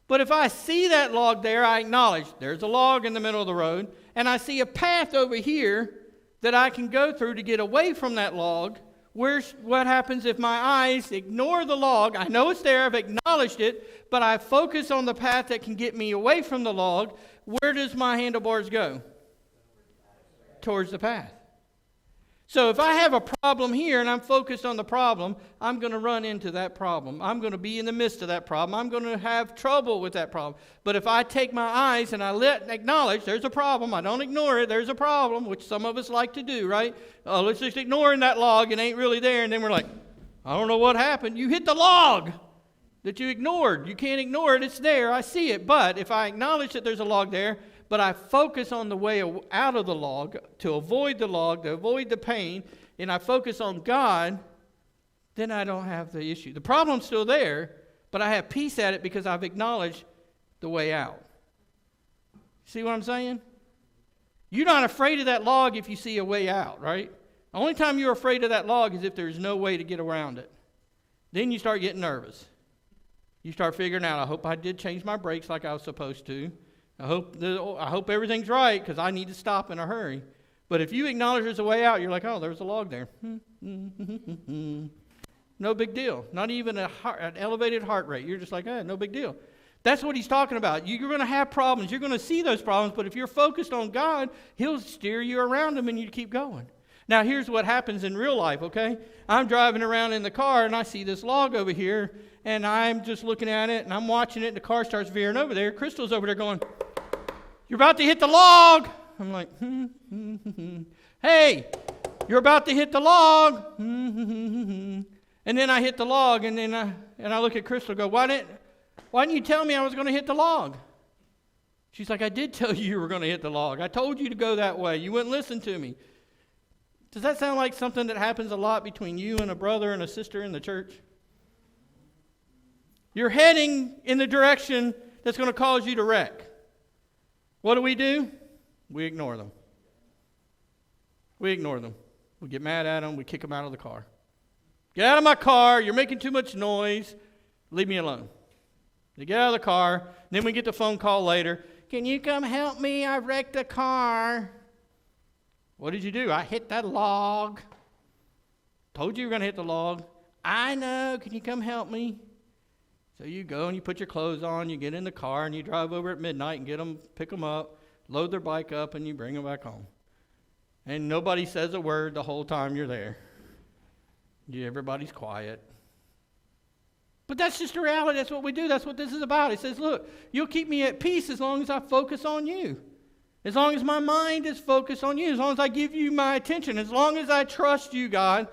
But if I see that log there, I acknowledge there's a log in the middle of the road, and I see a path over here that I can go through to get away from that log. What happens if my eyes ignore the log? I know it's there, I've acknowledged it, but I focus on the path that can get me away from the log. Where does my handlebars go? Towards the path. So if I have a problem here and I'm focused on the problem, I'm going to run into that problem. I'm going to be in the midst of that problem. I'm going to have trouble with that problem. But if I take my eyes and I acknowledge there's a problem, I don't ignore it, there's a problem, which some of us like to do, right? Oh, let's just ignore that log, it ain't really there. And then we're like, I don't know what happened. You hit the log that you ignored. You can't ignore it. It's there. I see it. But if I acknowledge that there's a log there, but I focus on the way out of the log, to avoid the log, to avoid the pain, and I focus on God, then I don't have the issue. The problem's still there, but I have peace at it because I've acknowledged the way out. See what I'm saying? You're not afraid of that log if you see a way out, right? The only time you're afraid of that log is if there's no way to get around it. Then you start getting nervous. You start figuring out, I hope I did change my brakes like I was supposed to. I hope everything's right because I need to stop in a hurry. But if you acknowledge there's a way out, you're like, oh, there's a log there. No big deal. Not even an elevated heart rate. You're just like, no big deal. That's what he's talking about. You're going to have problems. You're going to see those problems. But if you're focused on God, he'll steer you around them and you keep going. Now, here's what happens in real life, okay? I'm driving around in the car and I see this log over here. And I'm just looking at it and I'm watching it. And the car starts veering over there. Crystal's over there going, you're about to hit the log. I'm like, hey, you're about to hit the log. And then I hit the log, and then I look at Crystal and go, why didn't you tell me I was going to hit the log? She's like, I did tell you were going to hit the log. I told you to go that way. You wouldn't listen to me. Does that sound like something that happens a lot between you and a brother and a sister in the church? You're heading in the direction that's going to cause you to wreck. What do? We ignore them. We ignore them. We get mad at them. We kick them out of the car. Get out of my car. You're making too much noise. Leave me alone. They get out of the car. Then we get the phone call later. Can you come help me? I wrecked the car. What did you do? I hit that log. Told you were going to hit the log. I know. Can you come help me? So you go and you put your clothes on, you get in the car, and you drive over at midnight and pick them up, load their bike up, and you bring them back home. And nobody says a word the whole time you're there. Everybody's quiet. But that's just the reality. That's what we do. That's what this is about. He says, look, you'll keep me at peace as long as I focus on you. As long as my mind is focused on you. As long as I give you my attention. As long as I trust you, God,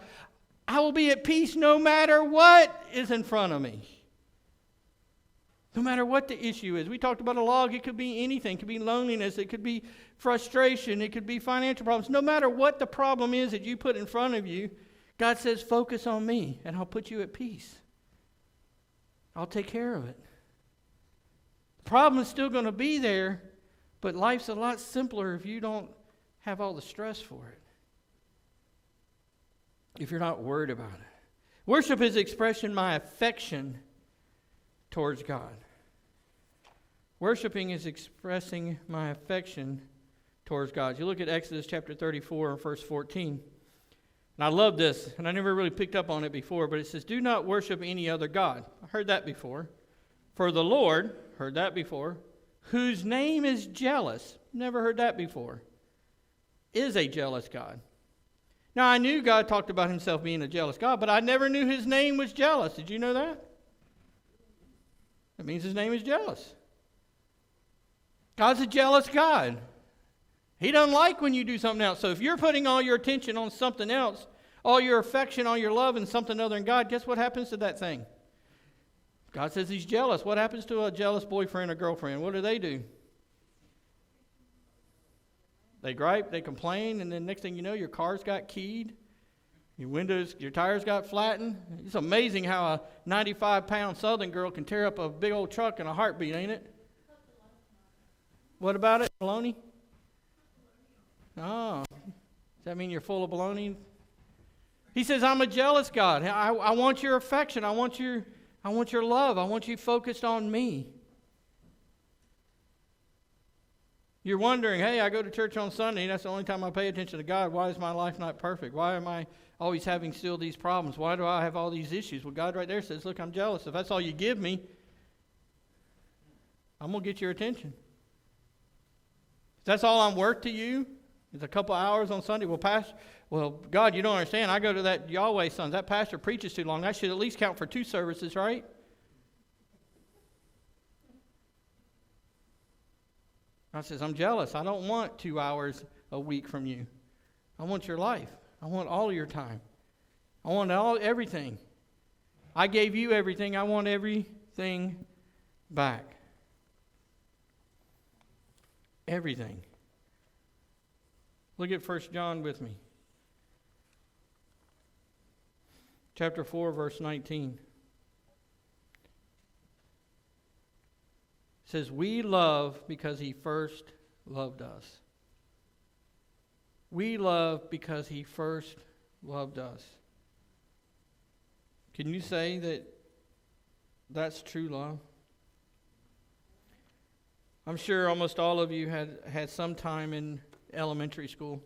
I will be at peace no matter what is in front of me. No matter what the issue is. We talked about a log. It could be anything. It could be loneliness. It could be frustration. It could be financial problems. No matter what the problem is that you put in front of you, God says, focus on me and I'll put you at peace. I'll take care of it. The problem is still going to be there, but life's a lot simpler if you don't have all the stress for it. If you're not worried about it. Worship is expressing my affection towards God. Worshiping is expressing my affection towards God. You look at Exodus chapter 34 and verse 14. And I love this, and I never really picked up on it before, but it says, do not worship any other God. I heard that before. For the Lord, heard that before, whose name is jealous, never heard that before, is a jealous God. Now, I knew God talked about himself being a jealous God, but I never knew his name was jealous. Did you know that? That means his name is jealous. God's a jealous God. He doesn't like when you do something else. So if you're putting all your attention on something else, all your affection, all your love in something other than God, guess what happens to that thing? God says he's jealous. What happens to a jealous boyfriend or girlfriend? What do? They gripe, they complain, and then next thing you know, your car's got keyed, your tires got flattened. It's amazing how a 95-pound southern girl can tear up a big old truck in a heartbeat, ain't it? What about it, baloney? Oh, does that mean you're full of baloney? He says, I'm a jealous God. I want your affection. I want your love. I want you focused on me. You're wondering, hey, I go to church on Sunday, and that's the only time I pay attention to God. Why is my life not perfect? Why am I always having still these problems? Why do I have all these issues? Well, God right there says, look, I'm jealous. If that's all you give me, I'm going to get your attention. If that's all I'm worth to you, it's a couple hours on Sunday. Well, God, you don't understand. I go to that Yahweh Sons. That pastor preaches too long. That should at least count for 2 services, right? God says, I'm jealous. I don't want 2 hours a week from you. I want your life. I want all of your time. I want everything. I gave you everything. I want everything back. Everything. Look at 1 John with me. Chapter 4, verse 19. It says, we love because he first loved us. We love because he first loved us. Can you say that that's true love? I'm sure almost all of you had some time in elementary school.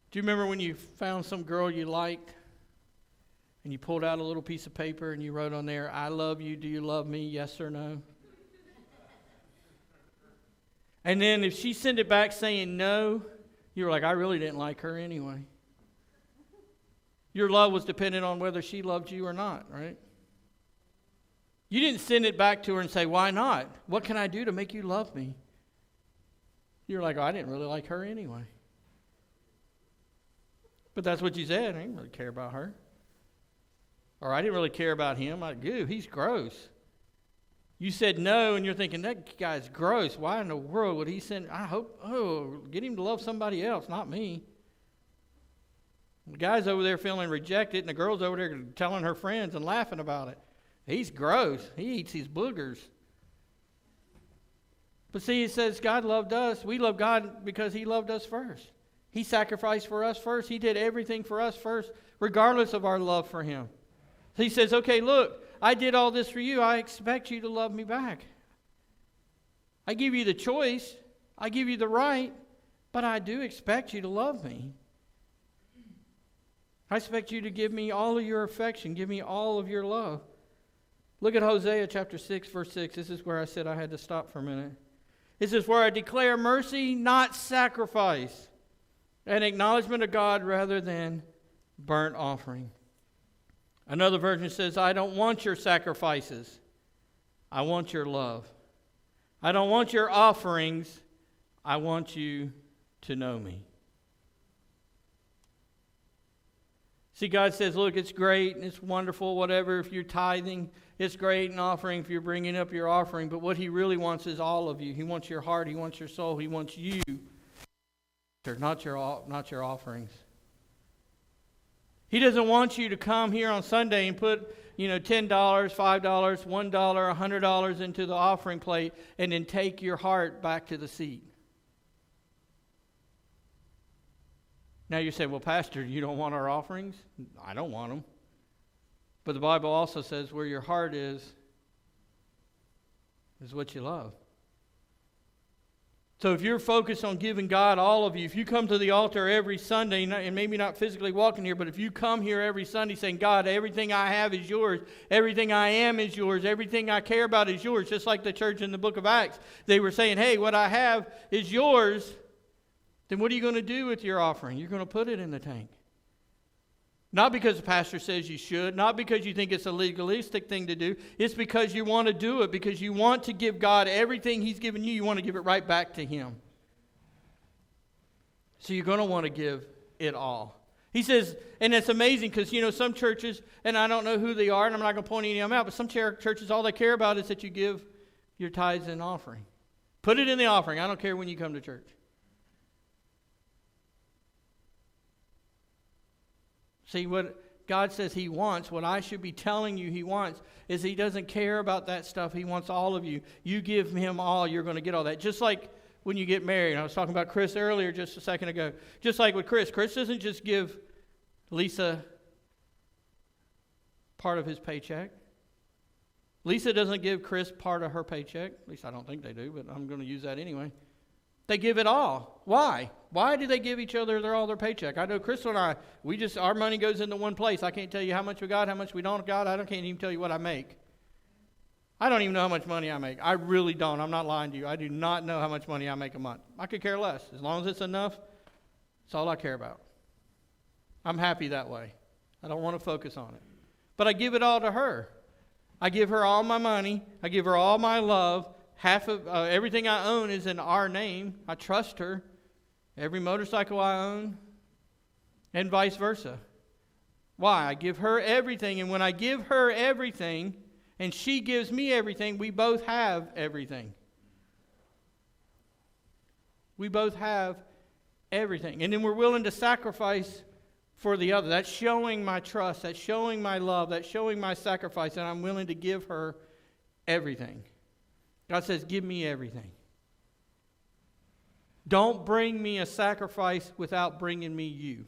Do you remember when you found some girl you liked and you pulled out a little piece of paper and you wrote on there, I love you, do you love me, yes or no? And then if she sent it back saying no, you were like, I really didn't like her anyway. Your love was dependent on whether she loved you or not, right? You didn't send it back to her and say, why not? What can I do to make you love me? You're like, oh, I didn't really like her anyway. But that's what you said. I didn't really care about her. Or I didn't really care about him. Like, ew, he's gross. You said no, and you're thinking, that guy's gross. Why in the world would he send? I hope, get him to love somebody else, not me. The guy's over there feeling rejected, and the girl's over there telling her friends and laughing about it. He's gross. He eats his boogers. But see, it says God loved us. We love God because he loved us first. He sacrificed for us first. He did everything for us first, regardless of our love for him. So he says, okay, look, I did all this for you. I expect you to love me back. I give you the choice. I give you the right, but I do expect you to love me. I expect you to give me all of your affection. Give me all of your love. Look at Hosea chapter 6, verse 6. This is where I said I had to stop for a minute. This is where I declare mercy, not sacrifice. An acknowledgement of God rather than burnt offering. Another version says, I don't want your sacrifices. I want your love. I don't want your offerings. I want you to know me. See, God says, look, it's great and it's wonderful, whatever. If you're tithing, it's great and offering if you're bringing up your offering. But what he really wants is all of you. He wants your heart. He wants your soul. He wants you, not your offerings. He doesn't want you to come here on Sunday and put, $10, $5, $1, $100 into the offering plate and then take your heart back to the seat. Now you say, well, Pastor, you don't want our offerings? I don't want them. But the Bible also says where your heart is what you love. So if you're focused on giving God all of you, if you come to the altar every Sunday, and maybe not physically walking here, but if you come here every Sunday saying, God, everything I have is yours, everything I am is yours, everything I care about is yours, just like the church in the book of Acts, they were saying, hey, what I have is yours, then what are you going to do with your offering? You're going to put it in the tank. Not because the pastor says you should, not because you think it's a legalistic thing to do. It's because you want to do it, because you want to give God everything He's given you. You want to give it right back to Him. So you're going to want to give it all. He says, and it's amazing because, some churches, and I don't know who they are, and I'm not going to point any of them out, but some churches, all they care about is that you give your tithes and offering. Put it in the offering. I don't care when you come to church. See, what God says He wants, what I should be telling you He wants, is He doesn't care about that stuff. He wants all of you. You give Him all, you're going to get all that. Just like when you get married. I was talking about Chris earlier just a second ago. Just like with Chris. Chris doesn't just give Lisa part of his paycheck. Lisa doesn't give Chris part of her paycheck. At least I don't think they do, but I'm going to use that anyway. They give it all. Why? Why do they give each other all their paycheck? I know Chris and I, our money goes into one place. I can't tell you how much we got, how much we don't got. Can't even tell you what I make. I don't even know how much money I make. I really don't. I'm not lying to you. I do not know how much money I make a month. I could care less. As long as it's enough, that's all I care about. I'm happy that way. I don't want to focus on it. But I give it all to her. I give her all my money. I give her all my love. Half of everything I own is in our name. I trust her. Every motorcycle I own, and vice versa. Why? I give her everything, and when I give her everything, and she gives me everything, we both have everything. We both have everything. And then we're willing to sacrifice for the other. That's showing my trust. That's showing my love. That's showing my sacrifice, and I'm willing to give her everything. God says, give me everything. Don't bring me a sacrifice without bringing me you,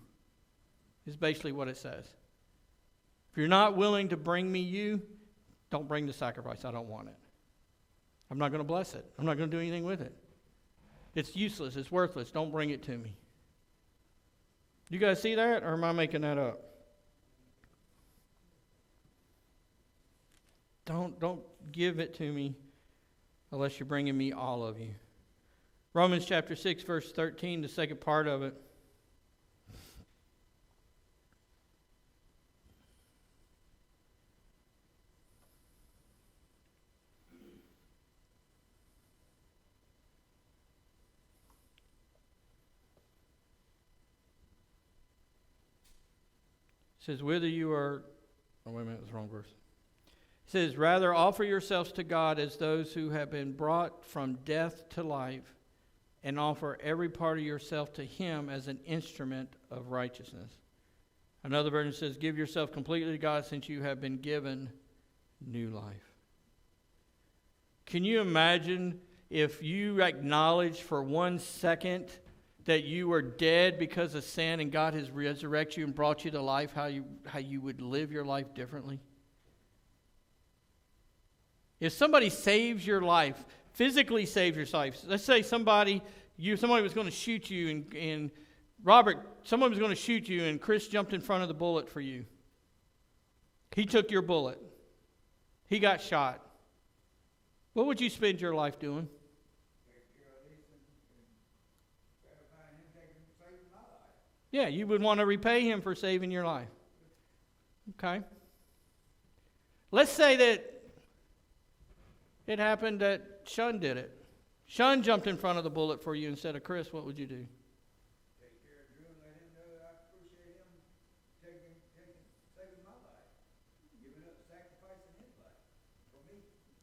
is basically what it says. If you're not willing to bring me you, don't bring the sacrifice. I don't want it. I'm not going to bless it. I'm not going to do anything with it. It's useless. It's worthless. Don't bring it to me. You guys see that, or am I making that up? Don't give it to me unless you're bringing me all of you. Romans chapter 6, verse 13, the second part of it. It says, whether you are, wait a minute, that's the wrong verse. It says, rather offer yourselves to God as those who have been brought from death to life, and offer every part of yourself to Him as an instrument of righteousness. Another version says, give yourself completely to God since you have been given new life. Can you imagine if you acknowledged for 1 second that you were dead because of sin and God has resurrected you and brought you to life, how you would live your life differently? If somebody saves your life, physically saves your life, let's say somebody was going to shoot you and Robert, someone was going to shoot you and Chris jumped in front of the bullet for you. He took your bullet. He got shot. What would you spend your life doing? Yeah, you would want to repay him for saving your life. Okay? Let's say that it happened that Shun did it. Shun jumped in front of the bullet for you instead of Chris. What would you do? Take care of Drew and let him know that I appreciate him saving my life, giving up, sacrificing his life for me.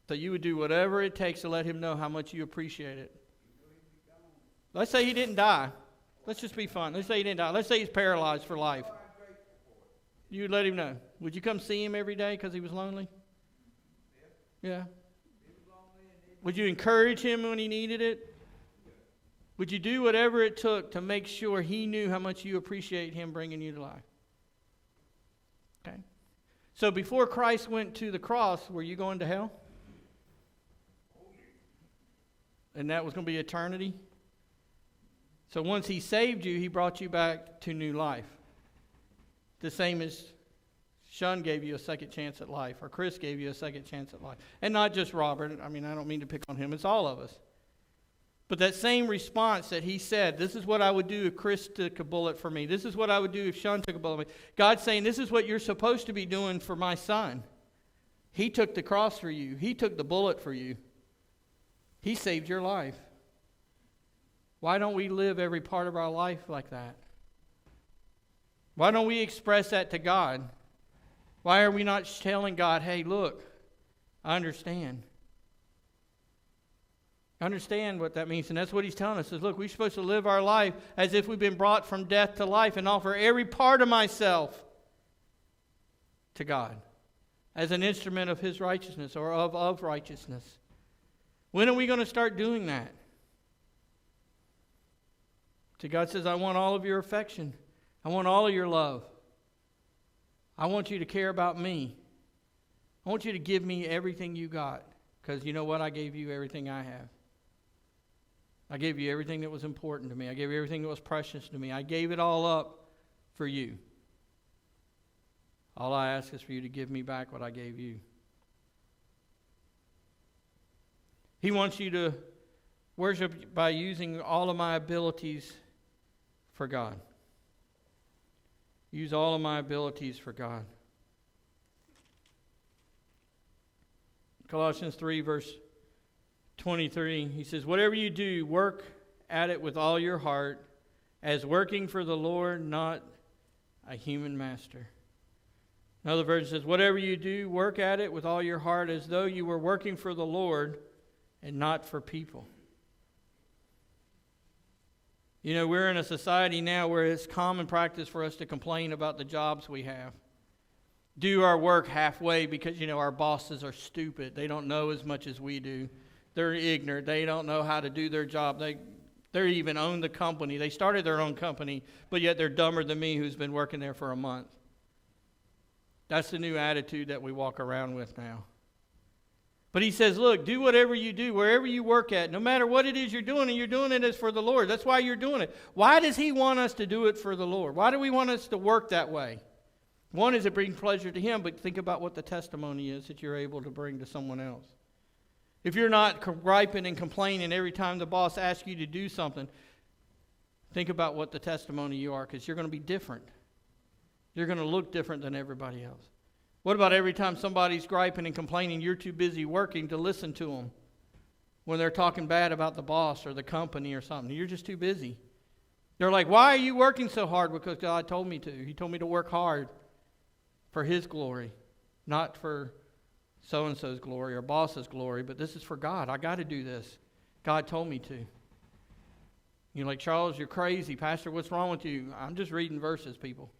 So you would do whatever it takes to let him know how much you appreciate it. Let's say he didn't die. Let's just be fun. Let's say he didn't die. Let's say he's paralyzed for life. You would let him know. Would you come see him every day because he was lonely? Yeah. Would you encourage him when he needed it? Would you do whatever it took to make sure he knew how much you appreciate him bringing you to life? Okay. So before Christ went to the cross, were you going to hell? And that was going to be eternity? So once he saved you, he brought you back to new life. The same as Shun gave you a second chance at life, or Chris gave you a second chance at life. And not just Robert. I mean, I don't mean to pick on him. It's all of us. But that same response that he said, this is what I would do if Chris took a bullet for me. This is what I would do if Shun took a bullet for me. God's saying, this is what you're supposed to be doing for my son. He took the cross for you. He took the bullet for you. He saved your life. Why don't we live every part of our life like that? Why don't we express that to God? Why are we not telling God, hey, look, I understand. Understand what that means. And that's what he's telling us. Is look, we're supposed to live our life as if we've been brought from death to life and offer every part of myself to God as an instrument of his righteousness or of righteousness. When are we going to start doing that? So God says, I want all of your affection. I want all of your love. I want you to care about me. I want you to give me everything you got. Because you know what? I gave you everything I have. I gave you everything that was important to me. I gave you everything that was precious to me. I gave it all up for you. All I ask is for you to give me back what I gave you. He wants you to worship by using all of my abilities for God. Use all of my abilities for God. Colossians 3, verse 23, he says, whatever you do, work at it with all your heart, as working for the Lord, not a human master. Another version says, whatever you do, work at it with all your heart, as though you were working for the Lord and not for people. You know, we're in a society now where it's common practice for us to complain about the jobs we have. Do our work halfway because, you know, our bosses are stupid. They don't know as much as we do. They're ignorant. They don't know how to do their job. They even own the company. They started their own company, but yet they're dumber than me who's been working there for a month. That's the new attitude that we walk around with now. But he says, look, do whatever you do, wherever you work at, no matter what it is you're doing, and you're doing it as for the Lord. That's why you're doing it. Why does he want us to do it for the Lord? Why do we want us to work that way? One is it brings pleasure to him, but think about what the testimony is that you're able to bring to someone else. If you're not griping and complaining every time the boss asks you to do something, think about what the testimony you are, because you're going to be different. You're going to look different than everybody else. What about every time somebody's griping and complaining, you're too busy working to listen to them when they're talking bad about the boss or the company or something? You're just too busy. They're like, why are you working so hard? Because God told me to. He told me to work hard for his glory, not for so-and-so's glory or boss's glory, but this is for God. I got to do this. God told me to. You're like, Charles, you're crazy. Pastor, what's wrong with you? I'm just reading verses, people.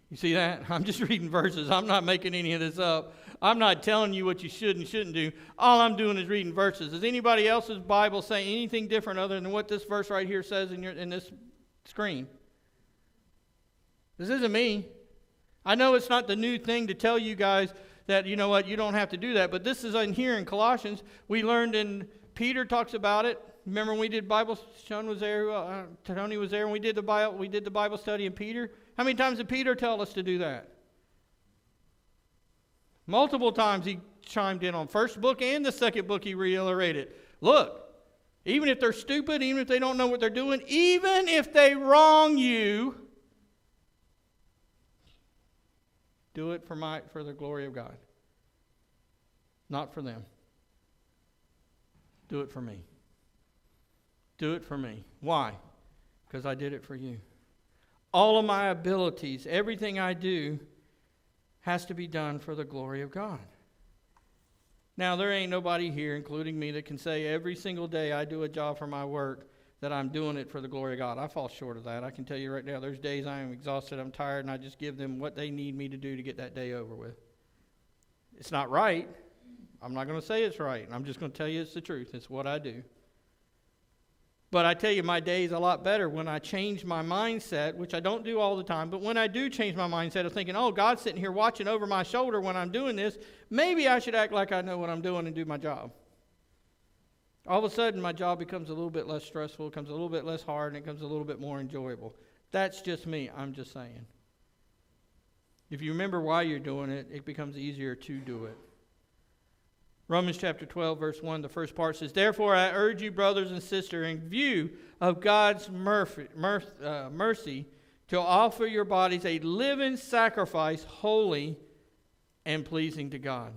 You see that? I'm just reading verses. I'm not making any of this up. I'm not telling you what you should and shouldn't do. All I'm doing is reading verses. Does anybody else's Bible say anything different other than what this verse right here says in this screen? This isn't me. I know it's not the new thing to tell you guys that, you know what, you don't have to do that. But this is in here in Colossians. We learned in Peter talks about it. Remember when we did Bible, Sean was there, Tony was there, and we did the Bible study in Peter. How many times did Peter tell us to do that? Multiple times he chimed in on first book and the second book. He reiterated, look, even if they're stupid, even if they don't know what they're doing, even if they wrong you, Do it for the glory of God. Not for them. Do it for me. Do it for me. Why? Because I did it for you. All of my abilities, everything I do, has to be done for the glory of God. Now, there ain't nobody here, including me, that can say every single day I do a job for my work that I'm doing it for the glory of God. I fall short of that. I can tell you right now, there's days I am exhausted, I'm tired, and I just give them what they need me to do to get that day over with. It's not right. I'm not going to say it's right. I'm just going to tell you it's the truth. It's what I do. But I tell you, my day is a lot better when I change my mindset, which I don't do all the time, but when I do change my mindset of thinking, oh, God's sitting here watching over my shoulder when I'm doing this, maybe I should act like I know what I'm doing and do my job. All of a sudden, my job becomes a little bit less stressful, becomes a little bit less hard, and it becomes a little bit more enjoyable. That's just me. I'm just saying. If you remember why you're doing it, it becomes easier to do it. Romans chapter 12, verse 1, the first part says, therefore I urge you, brothers and sisters, in view of God's mercy, to offer your bodies a living sacrifice, holy and pleasing to God.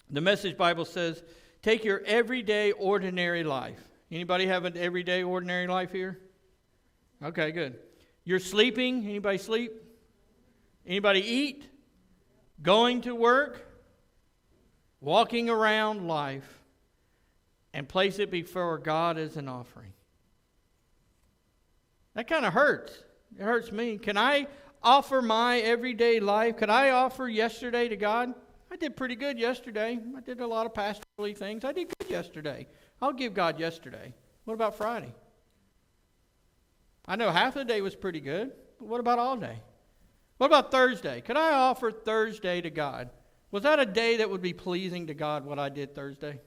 The Message Bible says, take your everyday, ordinary life. Anybody have an everyday, ordinary life here? Okay, good. You're sleeping. Anybody sleep? Anybody eat? Going to work? Walking around life, and place it before God as an offering. That kind of hurts. It hurts me. Can I offer my everyday life? Could I offer yesterday to God? I did pretty good yesterday. I did a lot of pastorally things. I did good yesterday. I'll give God yesterday. What about Friday? I know half of the day was pretty good, but what about all day? What about Thursday? Could I offer Thursday to God? Was that a day that would be pleasing to God, what I did Thursday?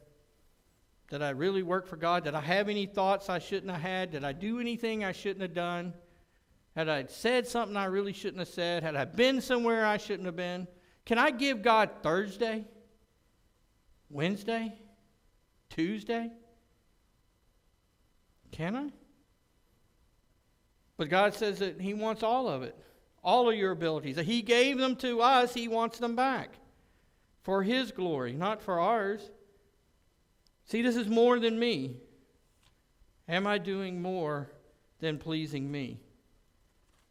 Did I really work for God? Did I have any thoughts I shouldn't have had? Did I do anything I shouldn't have done? Had I said something I really shouldn't have said? Had I been somewhere I shouldn't have been? Can I give God Thursday? Wednesday? Tuesday? Can I? But God says that He wants all of it. All of your abilities. He gave them to us. He wants them back. For His glory, not for ours. See, this is more than me. Am I doing more than pleasing me?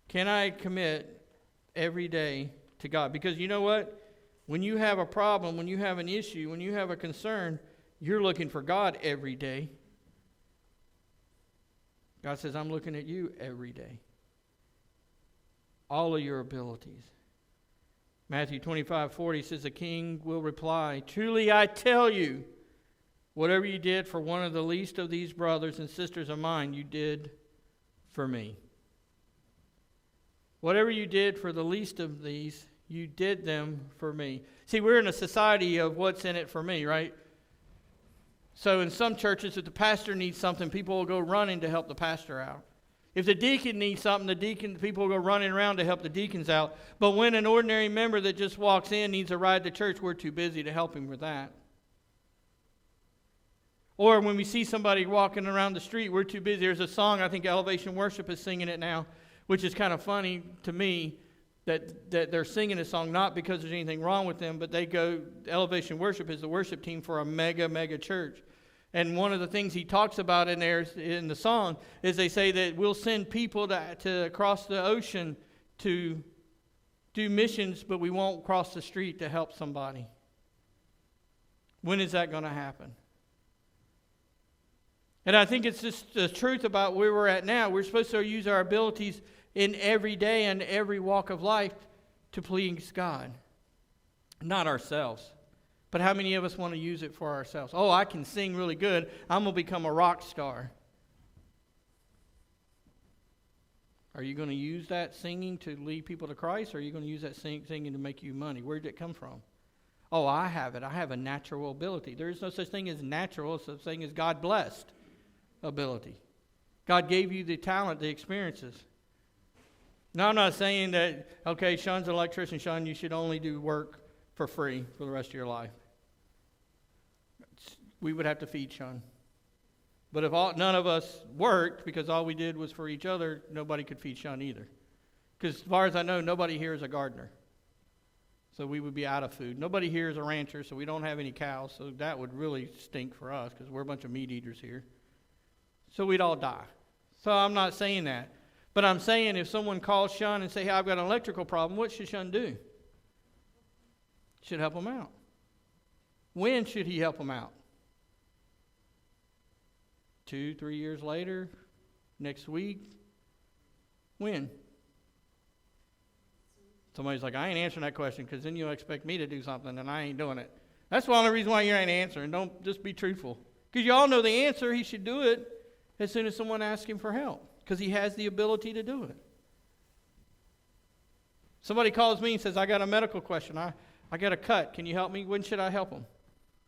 Can I commit every day to God? Because you know what? When you have a problem, when you have an issue, when you have a concern, you're looking for God every day. God says, I'm looking at you every day. All of your abilities. Matthew 25:40 says, the king will reply, truly I tell you, whatever you did for one of the least of these brothers and sisters of mine, you did for me. Whatever you did for the least of these, you did them for me. See, we're in a society of what's in it for me, right? So in some churches, if the pastor needs something, people will go running to help the pastor out. If the deacon needs something, people will go running around to help the deacons out. But when an ordinary member that just walks in needs a ride to church, we're too busy to help him with that. Or when we see somebody walking around the street, we're too busy. There's a song, I think Elevation Worship is singing it now, which is kind of funny to me that they're singing a song not because there's anything wrong with them, but Elevation Worship is the worship team for a mega church. And one of the things he talks about in there in the song is they say that we'll send people to cross the ocean to do missions, but we won't cross the street to help somebody. When is that going to happen? And I think it's just the truth about where we're at now. We're supposed to use our abilities in every day and every walk of life to please God, not ourselves. But how many of us want to use it for ourselves? Oh, I can sing really good. I'm going to become a rock star. Are you going to use that singing to lead people to Christ, or are you going to use that singing to make you money? Where did it come from? Oh, I have it. I have a natural ability. There is no such thing as natural. There's such thing as God-blessed ability. God gave you the talent, the experiences. Now, I'm not saying that, okay, Sean's an electrician. Sean, you should only do work for free for the rest of your life. We would have to feed Sean. But if none of us worked because all we did was for each other, nobody could feed Sean either. Because as far as I know, nobody here is a gardener. So we would be out of food. Nobody here is a rancher, so we don't have any cows. So that would really stink for us because we're a bunch of meat eaters here. So we'd all die. So I'm not saying that. But I'm saying if someone calls Shun and say, hey, I've got an electrical problem, what should Shun do? Should help him out. When should he help him out? 2, 3 years later? Next week? When? Somebody's like, I ain't answering that question because then you'll expect me to do something and I ain't doing it. That's the only reason why you ain't answering. Don't just be truthful. Because you all know the answer. He should do it as soon as someone asks him for help because he has the ability to do it. Somebody calls me and says, I got a medical question. I got a cut. Can you help me? When should I help them?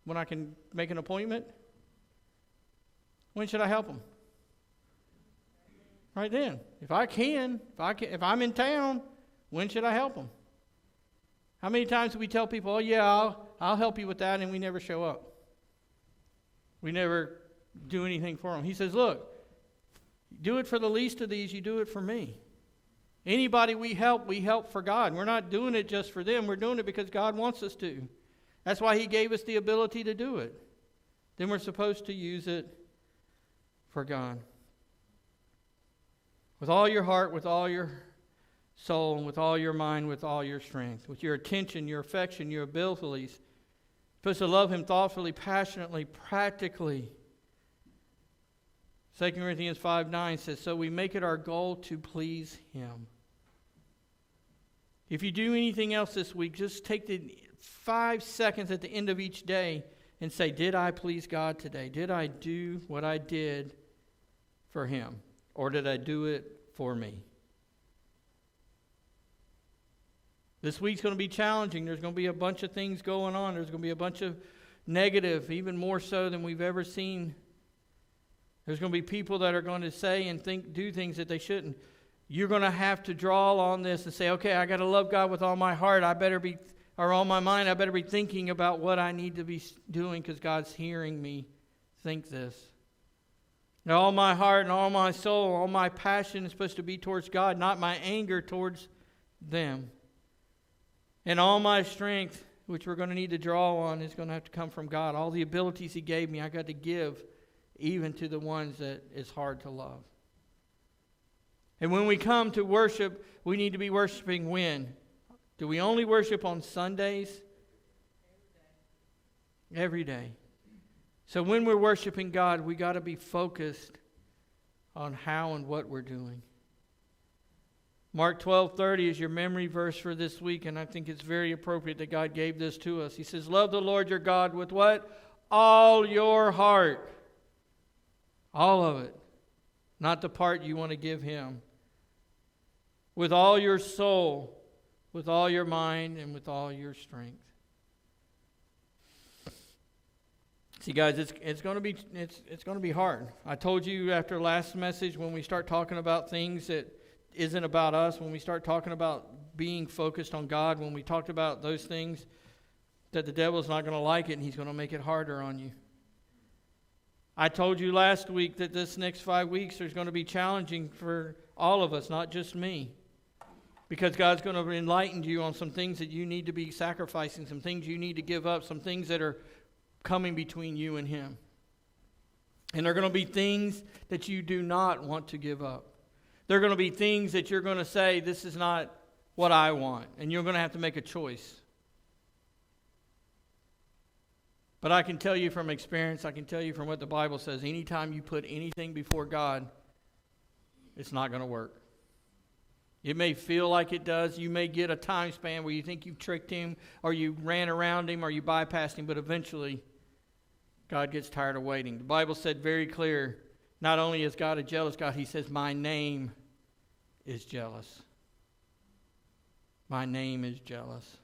When I can make an appointment? When should I help them? Right then. If I'm in town, when should I help them? How many times do we tell people, oh yeah, I'll help you with that, and we never show up? We never do anything for them. He says, look, do it for the least of these, you do it for me. Anybody we help for God. We're not doing it just for them. We're doing it because God wants us to. That's why he gave us the ability to do it. Then we're supposed to use it for God. With all your heart, with all your soul, and with all your mind, with all your strength. With your attention, your affection, your abilities. You're supposed to love him thoughtfully, passionately, practically. 2 Corinthians 5:9 says, so we make it our goal to please him. If you do anything else this week, just take the 5 seconds at the end of each day and say, did I please God today? Did I do what I did for him? Or did I do it for me? This week's going to be challenging. There's going to be a bunch of things going on. There's going to be a bunch of negative, even more so than we've ever seen. There's going to be people that are going to say and do things that they shouldn't. You're going to have to draw on this and say, okay, I got to love God with all my heart. Or all my mind, I better be thinking about what I need to be doing because God's hearing me think this. Now, all my heart and all my soul, all my passion is supposed to be towards God, not my anger towards them. And all my strength, which we're going to need to draw on, is going to have to come from God. All the abilities he gave me, I got to give even to the ones that is hard to love. And when we come to worship, we need to be worshiping when? Do we only worship on Sundays? Every day. So when we're worshiping God, we got to be focused on how and what we're doing. Mark 12:30 is your memory verse for this week, and I think it's very appropriate that God gave this to us. He says, love the Lord your God with what? All your heart. All of it. Not the part you want to give him. With all your soul, with all your mind, and with all your strength. See, guys, it's going to be hard. I told you after last message, when we start talking about things that isn't about us, when we start talking about being focused on God, when we talked about those things, that the devil's not going to like it and he's going to make it harder on you. I told you last week that this next 5 weeks is going to be challenging for all of us, not just me. Because God's going to enlighten you on some things that you need to be sacrificing, some things you need to give up, some things that are coming between you and him. And there are going to be things that you do not want to give up. There are going to be things that you're going to say, this is not what I want. And you're going to have to make a choice. But I can tell you from experience, I can tell you from what the Bible says, anytime you put anything before God, it's not going to work. It may feel like it does. You may get a time span where you think you've tricked him, or you ran around him, or you bypassed him, but eventually God gets tired of waiting. The Bible said very clear, not only is God a jealous God, he says, my name is jealous. My name is jealous.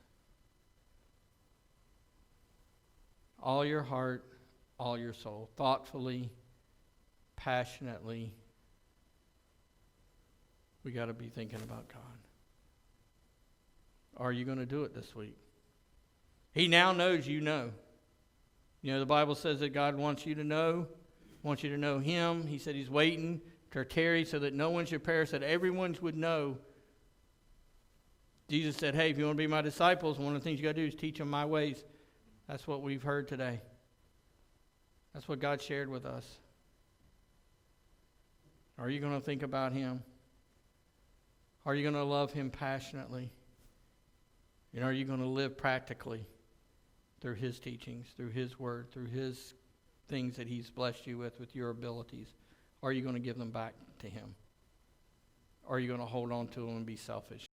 All your heart, all your soul, thoughtfully, passionately, we got to be thinking about God. Are you going to do it this week? He now knows you know. You know, the Bible says that God wants you to know him. He said he's waiting to tarry so that no one should perish, that everyone would know Jesus said, hey, if you want to be my disciples, one of the things you got to do is teach them my ways. That's what we've heard today. That's what God shared with us. Are you going to think about him? Are you going to love him passionately? And are you going to live practically through his teachings, through his word, through his things that he's blessed you with your abilities? Or are you going to give them back to him? Or are you going to hold on to them and be selfish?